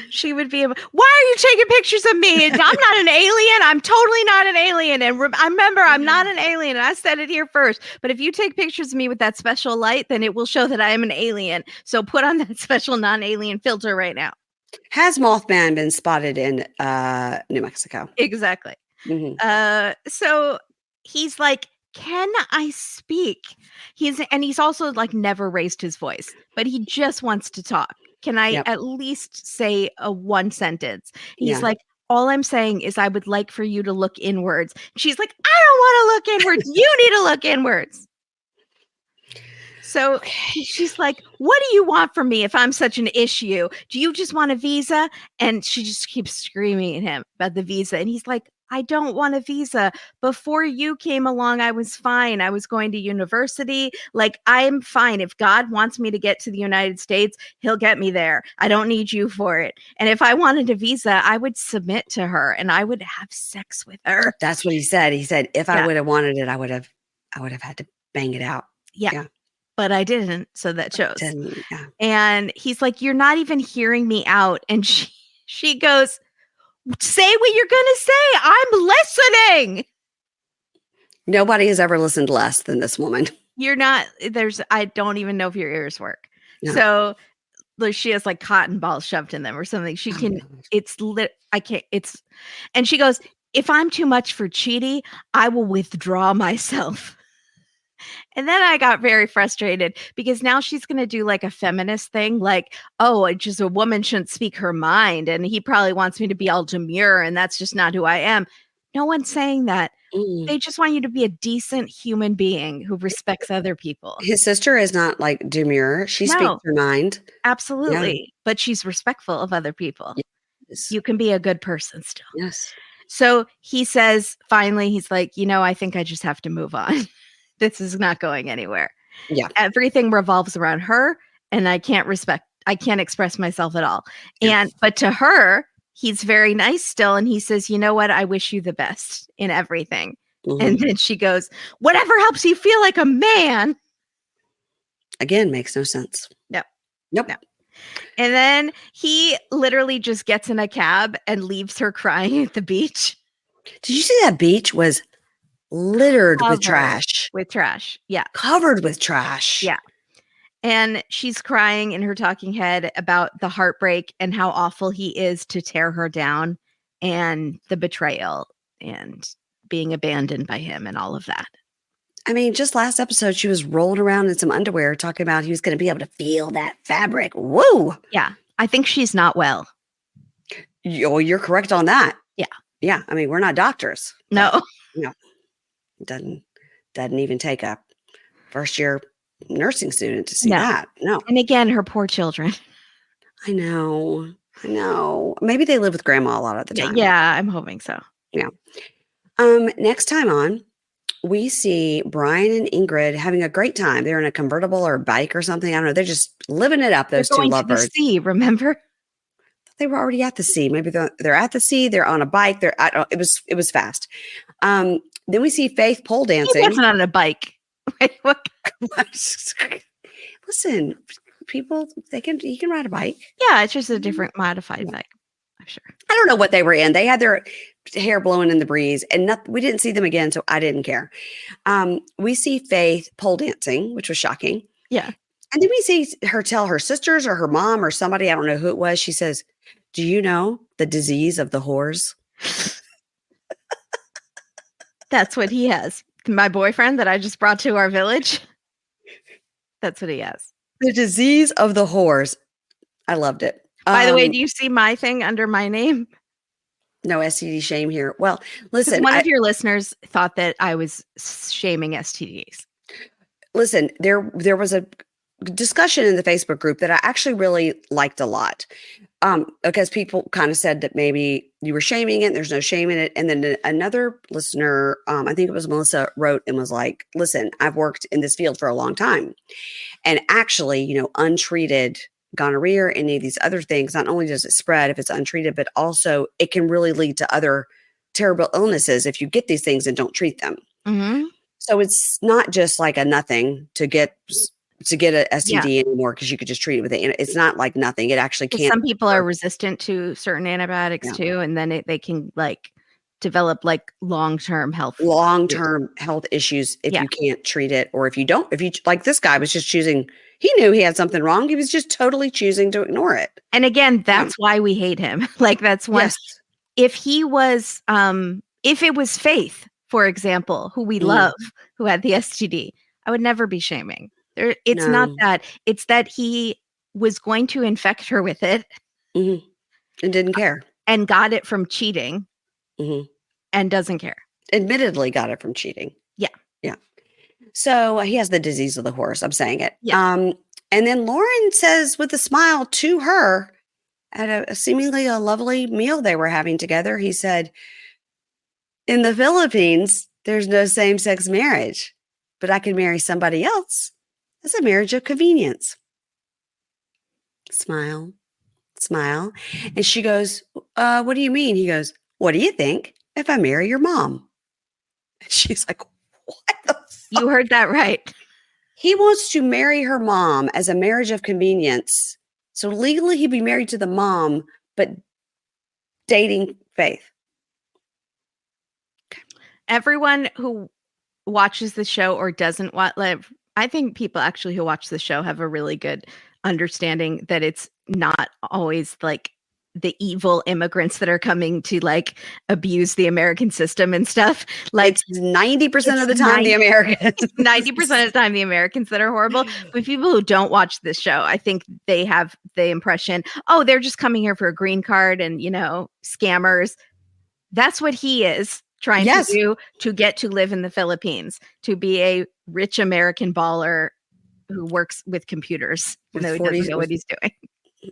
She would be able, "Why are you taking pictures of me? I'm not an alien. I'm totally not an alien. And I remember, I'm not an alien. And I said it here first. But if you take pictures of me with that special light, then it will show that I am an alien. So put on that special non-alien filter right now." Has Mothman been spotted in New Mexico? Exactly. Mhm. So he's like, "Can I speak?" He's also like never raised his voice, but he just wants to talk. "Can I Yep. at least say a one sentence?" He's Yeah. like, "All I'm saying is I would like for you to look inwards." She's like, "I don't want to look inwards. You need to look inwards." So Okay. she's like, "What do you want from me if I'm such an issue? Do you just want a visa?" And she just keeps screaming at him about the visa. And he's like, I don't want a visa. Before you came along, I was fine. I was going to university. Like, I'm fine. If God wants me to get to the United States, he'll get me there. I don't need you for it. And if I wanted a visa, I would submit to her and I would have sex with her. That's what he said. He said, if I Yeah. would have wanted it, I would have had to bang it out. Yeah. Yeah. But I didn't. So that shows. Yeah. And he's like, you're not even hearing me out. And she goes, say what you're going to say. I'm listening. Nobody has ever listened less than this woman. You're not, I don't even know if your ears work. No. So like, she has like cotton balls shoved in them or something. She can, and she goes, if I'm too much for Chidi, I will withdraw myself. And then I got very frustrated because now she's going to do like a feminist thing. Like, oh, just a woman shouldn't speak her mind. And he probably wants me to be all demure. And that's just not who I am. No one's saying that. They just want you to be a decent human being who respects other people. His sister is not like demure. She speaks her mind. Absolutely. Yeah. But she's respectful of other people. Yes. You can be a good person still. Yes. So he says, finally, he's like, I think I just have to move on. This is not going anywhere. Yeah. Everything revolves around her and I can't express myself at all. Yeah. But to her, he's very nice still. And he says, you know what? I wish you the best in everything. Mm-hmm. And then she goes, whatever helps you feel like a man. Again, makes no sense. Nope. No. And then he literally just gets in a cab and leaves her crying at the beach. Did you see that beach was littered with trash? With trash. Yeah. Covered with trash. Yeah. And she's crying in her talking head about the heartbreak and how awful he is to tear her down and the betrayal and being abandoned by him and all of that. I mean, just last episode, she was rolling around in some underwear talking about he was going to be able to feel that fabric. Woo! Yeah. I think she's not well. You're correct on that. Yeah. Yeah. I mean, we're not doctors. No. No. Doesn't even take a first year nursing student to see that. No. And again, her poor children. I know. Maybe they live with grandma a lot of the time. Yeah, I'm hoping so. Yeah. Next time on, we see Brian and Ingrid having a great time. They're in a convertible or a bike or something. I don't know. They're just living it up. Those two lovebirds. To the sea, remember? They were already at the sea. Maybe they're at the sea. They're on a bike. It was fast. Then we see Faith pole dancing. That's not on a bike. What? Listen, people, he can ride a bike. Yeah, it's just a different modified bike. I'm sure. I don't know what they were in. They had their hair blowing in the breeze, and we didn't see them again, so I didn't care. We see Faith pole dancing, which was shocking. Yeah. And then we see her tell her sisters or her mom or somebody, I don't know who it was. She says, do you know the disease of the whores? That's what he has. My boyfriend that I just brought to our village. That's what he has. The disease of the whores. I loved it. By the way, do you see my thing under my name? No STD shame here. Well, listen. One of your listeners thought that I was shaming STDs. Listen, there was a discussion in the Facebook group that I actually really liked a lot. Because people kind of said that maybe you were shaming it, and there's no shame in it. And then another listener, I think it was Melissa, wrote and was like, listen, I've worked in this field for a long time. And actually, untreated gonorrhea or any of these other things, not only does it spread if it's untreated, but also it can really lead to other terrible illnesses if you get these things and don't treat them. Mm-hmm. So it's not just like a nothing to get a STD anymore because you could just treat it with it. It's not like nothing. It actually can. Some people are resistant to certain antibiotics too, and then they can like develop like long-term health issues if you can't treat it, or if you like this guy was just choosing. He knew he had something wrong. He was just totally choosing to ignore it. And again, that's why we hate him. Like that's one. Yes. If he was, if it was Faith, for example, who we love, who had the STD, I would never be shaming. It's not that. It's that he was going to infect her with it. Mm-hmm. And didn't care. And got it from cheating. Mm-hmm. And doesn't care. Admittedly got it from cheating. Yeah. Yeah. So he has the disease of the horse. I'm saying it. Yeah. And then Lauren says with a smile to her at a seemingly a lovely meal they were having together, he said, In the Philippines, there's no same-sex marriage, but I can marry somebody else. It's a marriage of convenience. Smile, smile. And she goes, what do you mean? He goes, what do you think if I marry your mom? She's like, what the You fuck? heard that right. He wants to marry her mom as a marriage of convenience. So legally, he'd be married to the mom, but dating Faith. Everyone who watches the show or doesn't watch, like, I think people actually who watch the show have a really good understanding that it's not always like the evil immigrants that are coming to like abuse the American system and stuff. Like It's 90% it's of the time the Americans. 90% of the time the Americans that are horrible. But people who don't watch this show, I think they have the impression, oh, they're just coming here for a green card and, you know, scammers. That's what he is trying to Yes. do to get to live in the Philippines, to be a rich American baller who works with computers, With even though he 40, doesn't know what he's doing.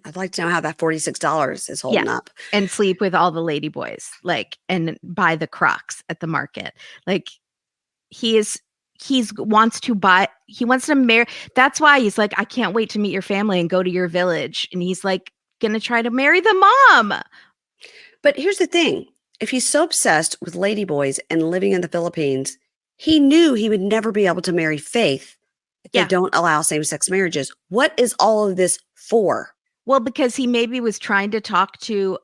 I'd like to know how that $46 is holding Yeah. up. And sleep with all the lady boys, like, and buy the Crocs at the market. Like, he wants to marry. That's why he's like, I can't wait to meet your family and go to your village. And he's like, gonna try to marry the mom. But here's the thing. If he's so obsessed with ladyboys and living in the Philippines, he knew he would never be able to marry Faith if they Yeah. don't allow same-sex marriages. What is all of this for? Well, because he maybe was trying to talk to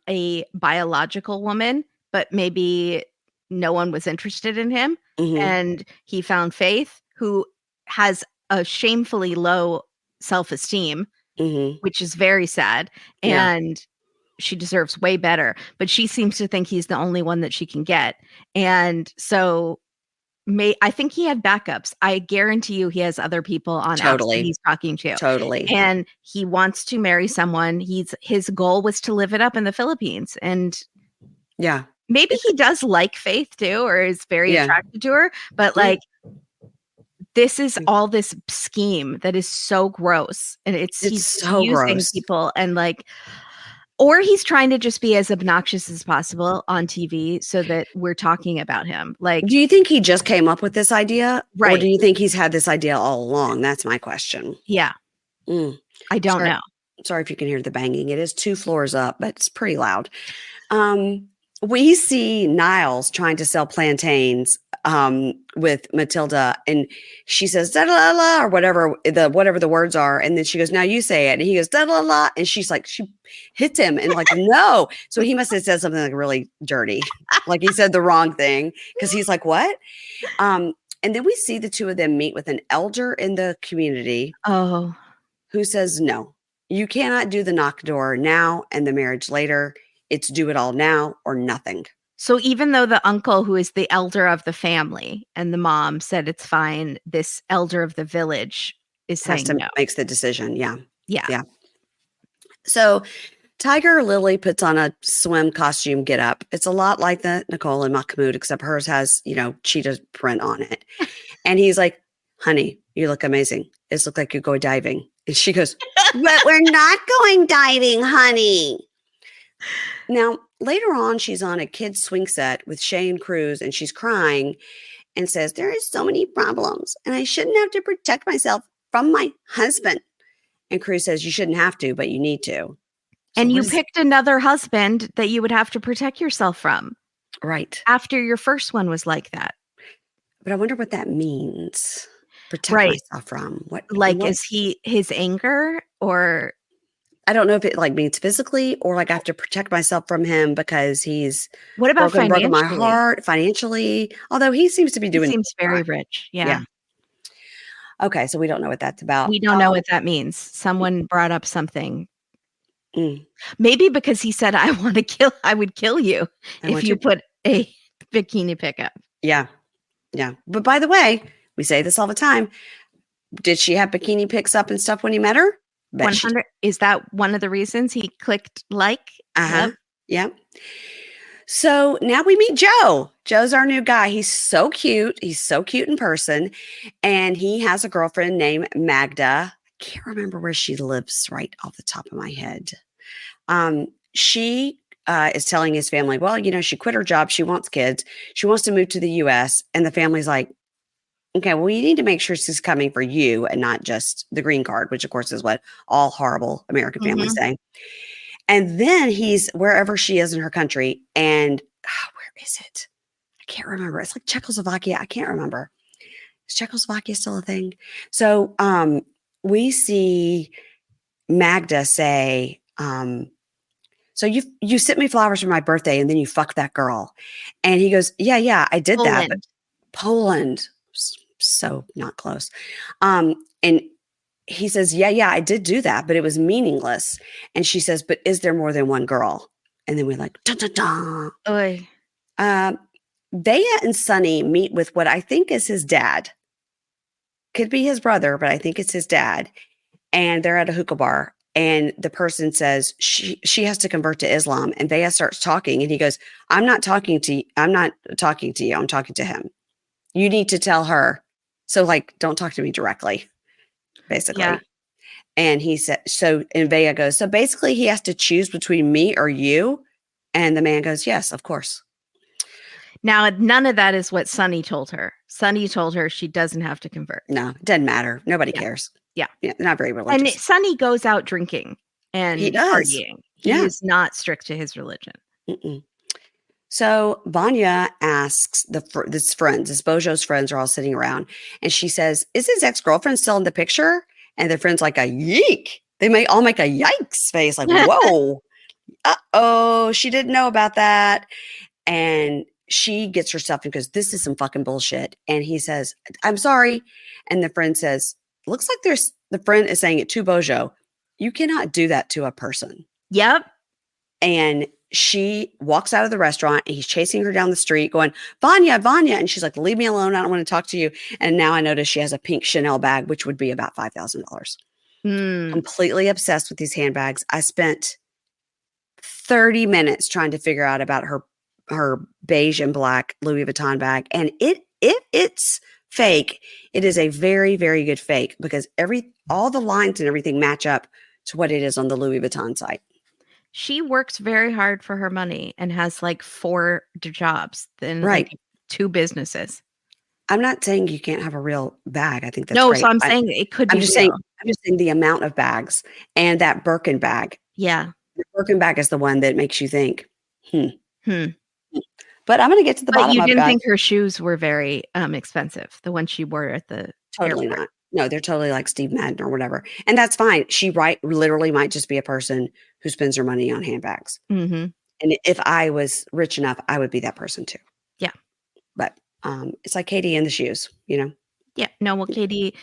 a biological woman, but maybe no one was interested in him. Mhm. And he found Faith, who has a shamefully low self-esteem, Mhm. which is very sad. Yeah. And she deserves way better. But she seems to think he's the only one that she can get. And so I think he had backups. I guarantee you he has other people on apps that Totally. he's talking to. Totally. And he wants to marry someone. His goal was to live it up in the Philippines. And Yeah. maybe he does like Faith too, or is very Yeah. attracted to her. But Yeah. like, this is all this scheme that is so gross. And It's he's so using gross. people and like, or he's trying to just be as obnoxious as possible on TV so that we're talking about him. Like, Do you think he just came up with this idea? Or do right. you think he's had this idea all along? That's my question. Yeah. Mm. I don't Sorry. know. Sorry if you can hear the banging. It is 2 floors up, but it's pretty loud. We see Niles trying to sell plantains with Matilda, and she says da da la or whatever the words are, and then she goes, "Now you say it," and he goes da da la, and she's like, she hits him and like no, so he must have said something like really dirty, like he said the wrong thing because he's like what, and then we see the two of them meet with an elder in the community Oh, who says no, you cannot do the knock door now and the marriage later. It's do it all now or nothing. so even though the uncle who is the elder of the family and the mom said it's fine, this elder of the village is Has saying to no. makes the decision. Yeah. Yeah. Yeah. So Tiger Lily puts on a swim costume get up. It's a lot like the Nicole and Mahmoud, except hers has, cheetah print on it. And he's like, honey, you look amazing. It looks like you go diving. And she goes, but we're not going diving, honey. Now, later on, she's on a kid's swing set with Shane Cruz and she's crying and says, there is so many problems and I shouldn't have to protect myself from my husband. And Cruz says, you shouldn't have to, but you need to. So And you picked another husband that you would have to protect yourself from. Right. After your first one was like that. But I wonder what that means. Protect Right. myself from what? Like, is he his anger or? I don't know if it like means physically or like I have to protect myself from him because he's What about broken my financially? heart financially. Although he seems to be He doing seems very fine. rich. Yeah. Yeah. Okay, so we don't know what that's about. We don't know what that means. Someone brought up something. Mm, Maybe because he said, I would kill you if you put a bikini pickup. yeah. Yeah. But by the way, we say this all the time. Did she have bikini pics up and stuff when he met her? 100. Is that one of the reasons he clicked like? Uh-huh. Yep. So now we meet Joe. Joe's our new guy. He's so cute. He's so cute in person. And he has a girlfriend named Magda. I can't remember where she lives right off the top of my head. She is telling his family, well, she quit her job. She wants kids. She wants to move to the US. And the family's like, okay, well, you need to make sure she's coming for you and not just the green card, which of course is what all horrible American families say. And then he's wherever she is in her country. And where is it? I can't remember. It's like Czechoslovakia. I can't remember. Is Czechoslovakia still a thing? So we see Magda say, so you sent me flowers for my birthday and then you fucked that girl. And he goes, yeah, I did that. But Poland, so not close. And he says, yeah, I did do that, but it was meaningless. And she says, but is there more than one girl? And then we're like, dun, dun, dun. Oy. Bea and Sonny meet with what I think is his dad. Could be his brother, but I think it's his dad. And they're at a hookah bar. And the person says she has to convert to Islam. And Bea starts talking. And he goes, I'm not talking to you. I'm talking to him. You need to tell her. So like, don't talk to me directly, basically. Yeah. And he said, and Bea goes, so basically he has to choose between me or you. And the man goes, yes, of course. Now, none of that is what Sonny told her. Sonny told her she doesn't have to convert. No, it doesn't matter. Nobody cares. Yeah. Not very religious. And Sonny goes out drinking and partying. He is not strict to his religion. Mm-mm. So Vanya asks this Bojo's friends are all sitting around. And she says, is his ex-girlfriend still in the picture? And their friend's like a yeek. They may all make a yikes face. Like, whoa. Uh-oh. She didn't know about that. And she gets herself and goes, this is some fucking bullshit. And he says, I'm sorry. And the friend says, looks like the friend is saying it to Bojo. You cannot do that to a person. Yep. And she walks out of the restaurant and he's chasing her down the street going, Vanya. And she's like, leave me alone. I don't want to talk to you. And now I notice she has a pink Chanel bag, which would be about $5,000. Completely obsessed with these handbags. I spent 30 minutes trying to figure out about her beige and black Louis Vuitton bag. And if it's fake, it is a very, very good fake because all the lines and everything match up to what it is on the Louis Vuitton site. She works very hard for her money and has like 4 jobs and like 2 businesses. I'm not saying you can't have a real bag. I think that's great. So I'm saying it could be. I'm just saying the amount of bags and that Birkin bag. Yeah. The Birkin bag is the one that makes you think, But I'm going to get to the bottom of it. But you didn't think her shoes were very expensive, the ones she wore at the Totally airport. Not. No, they're totally like Steve Madden or whatever. And that's fine. She literally might just be a person who spends her money on handbags. Mm-hmm. And if I was rich enough, I would be that person too. Yeah. But it's like Katie and the shoes, Yeah. No, well, Katie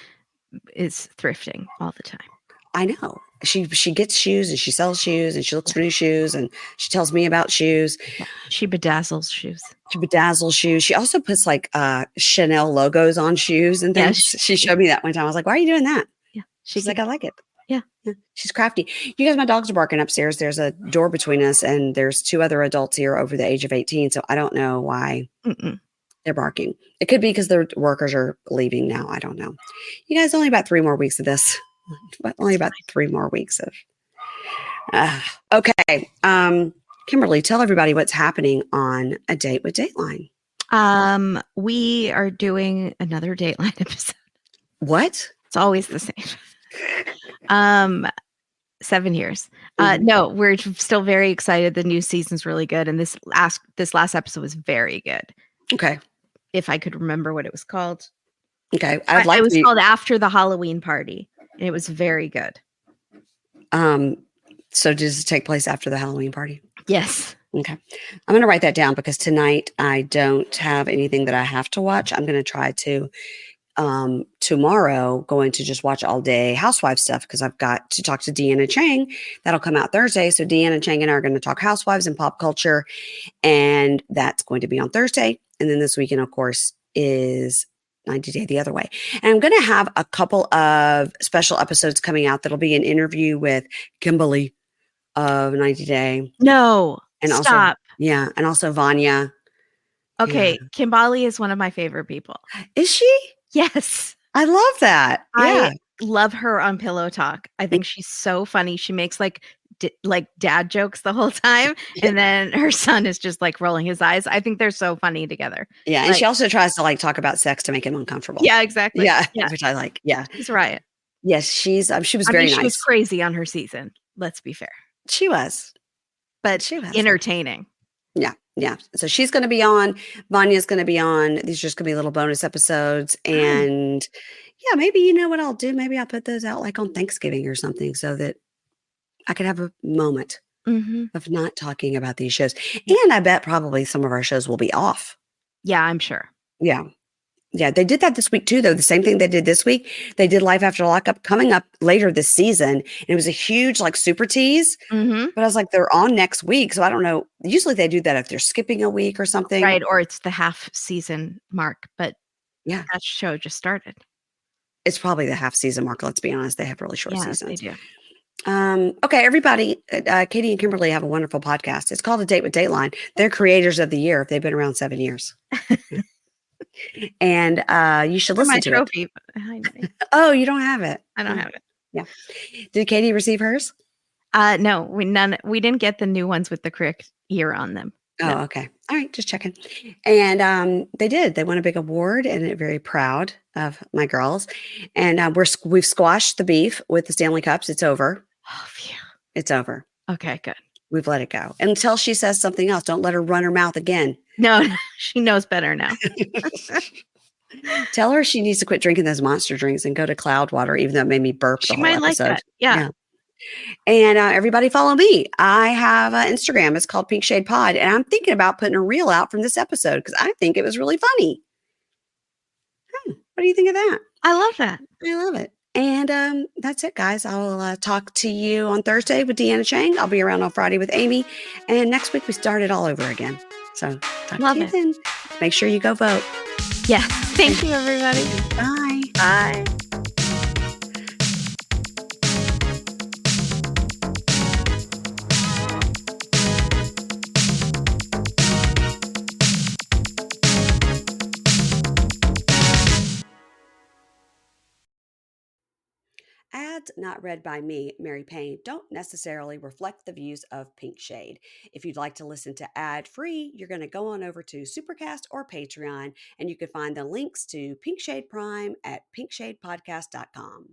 is thrifting all the time. I know. She gets shoes and she sells shoes and she looks for new shoes and she tells me about shoes. Yeah. She bedazzles shoes. She also puts like Chanel logos on shoes and things. She showed me that one time. I was like, why are you doing that? Yeah. She's like, I like it. Yeah. She's crafty. You guys, my dogs are barking upstairs. There's a door between us and there's 2 other adults here over the age of 18. So I don't know why they're barking. It could be because their workers are leaving now. I don't know. You guys, only about 3 more weeks of this. Only about 3 more weeks of. Okay. Kimberly, tell everybody what's happening on A Date with Dateline. We are doing another Dateline episode. What? It's always the same. 7 years. No, we're still very excited. The new season's really good, and this last episode was very good. Okay. If I could remember what it was called. Okay, it was called After the Halloween Party, and it was very good. So does it take place after the Halloween party? Yes. Okay. I'm going to write that down because tonight I don't have anything that I have to watch. I'm going to try to tomorrow going to just watch all day housewives stuff because I've got to talk to Deanna Chang. That'll come out Thursday. So Deanna Chang and I are going to talk housewives and pop culture, and that's going to be on Thursday. And then this weekend, of course, is 90 Day the Other Way. And I'm going to have a couple of special episodes coming out. That'll be an interview with Kimberly of 90 Day. No, and stop. Also, and also Vanya. Okay, yeah. Kimberly is one of my favorite people. Is she? Yes. I love that. Yeah. I love her on Pillow Talk. I think she's so funny. She makes like like dad jokes the whole time, Yeah. and then her son is just like rolling his eyes. I think they're so funny together. Yeah, and Like, she also tries to, like, talk about sex to make him uncomfortable. yeah, exactly. Yeah, Yeah, which I like, yeah. she's riot. Yes, she was I mean, very she was nice. crazy on her season. Let's be fair, She was. but She was. entertaining. Yeah, yeah. So she's gonna be on, Vanya's gonna be on. These are just gonna be little bonus episodes, Nice. and, yeah, maybe you know what I'll do? Maybe I'll put those out, like, on Thanksgiving or something so that I could have a moment Mhm. of not talking about these shows, Yeah. and I bet probably some of our shows will be off. Yeah, I'm sure. Yeah. Yeah, they did that this week too, though. The same thing they did this week. They did Life After Lockup coming up later this season. And it was a huge, like, super tease. Mhm. But I was like, they're on next week. So I don't know. Usually they do that if they're skipping a week or something. Right, or it's the half season mark, but Yeah. that show just started. It's probably the half season mark. Let's be honest. They have really short Yeah, they seasons. do. Okay, everybody. Katie and Kimberly have a wonderful podcast. It's called A Date with Dateline. They're creators of the year. They've been around 7 years. And you should For my listen to it. trophy behind me. Oh, you don't have it. I don't Oh, have it. yeah. Did Katie receive hers? No, we didn't get the new ones with the correct year on them. No. Oh, okay. All right, just checking. And they did. They won a big award, and they're very proud of my girls. And we've squashed the beef with the Stanley Cups. It's over. Oh, phew. It's over. Okay, good. We've let it go until she says something else. Don't let her run her mouth again. No, she knows better now. Tell her she needs to quit drinking those monster drinks and go to cloud water, even though it made me burp the She whole might like episode. that. Yeah. Yeah. And everybody follow me. I have an Instagram. It's called Pink Shade Pod. And I'm thinking about putting a reel out from this episode because I think it was really funny. What do you think of that? I love that. I love it. And that's it, guys. I'll talk to you on Thursday with Deanna Chang. I'll be around on Friday with Amy. And next week, we start it all over again. So talk Love to you it. then. Make sure you go vote. Yes. Thank you, everybody. Bye. Bye. Ads not read by me, Mary Payne, don't necessarily reflect the views of Pink Shade. If you'd like to listen to ad free, you're going to go on over to Supercast or Patreon, and you can find the links to Pink Shade Prime at pinkshadepodcast.com.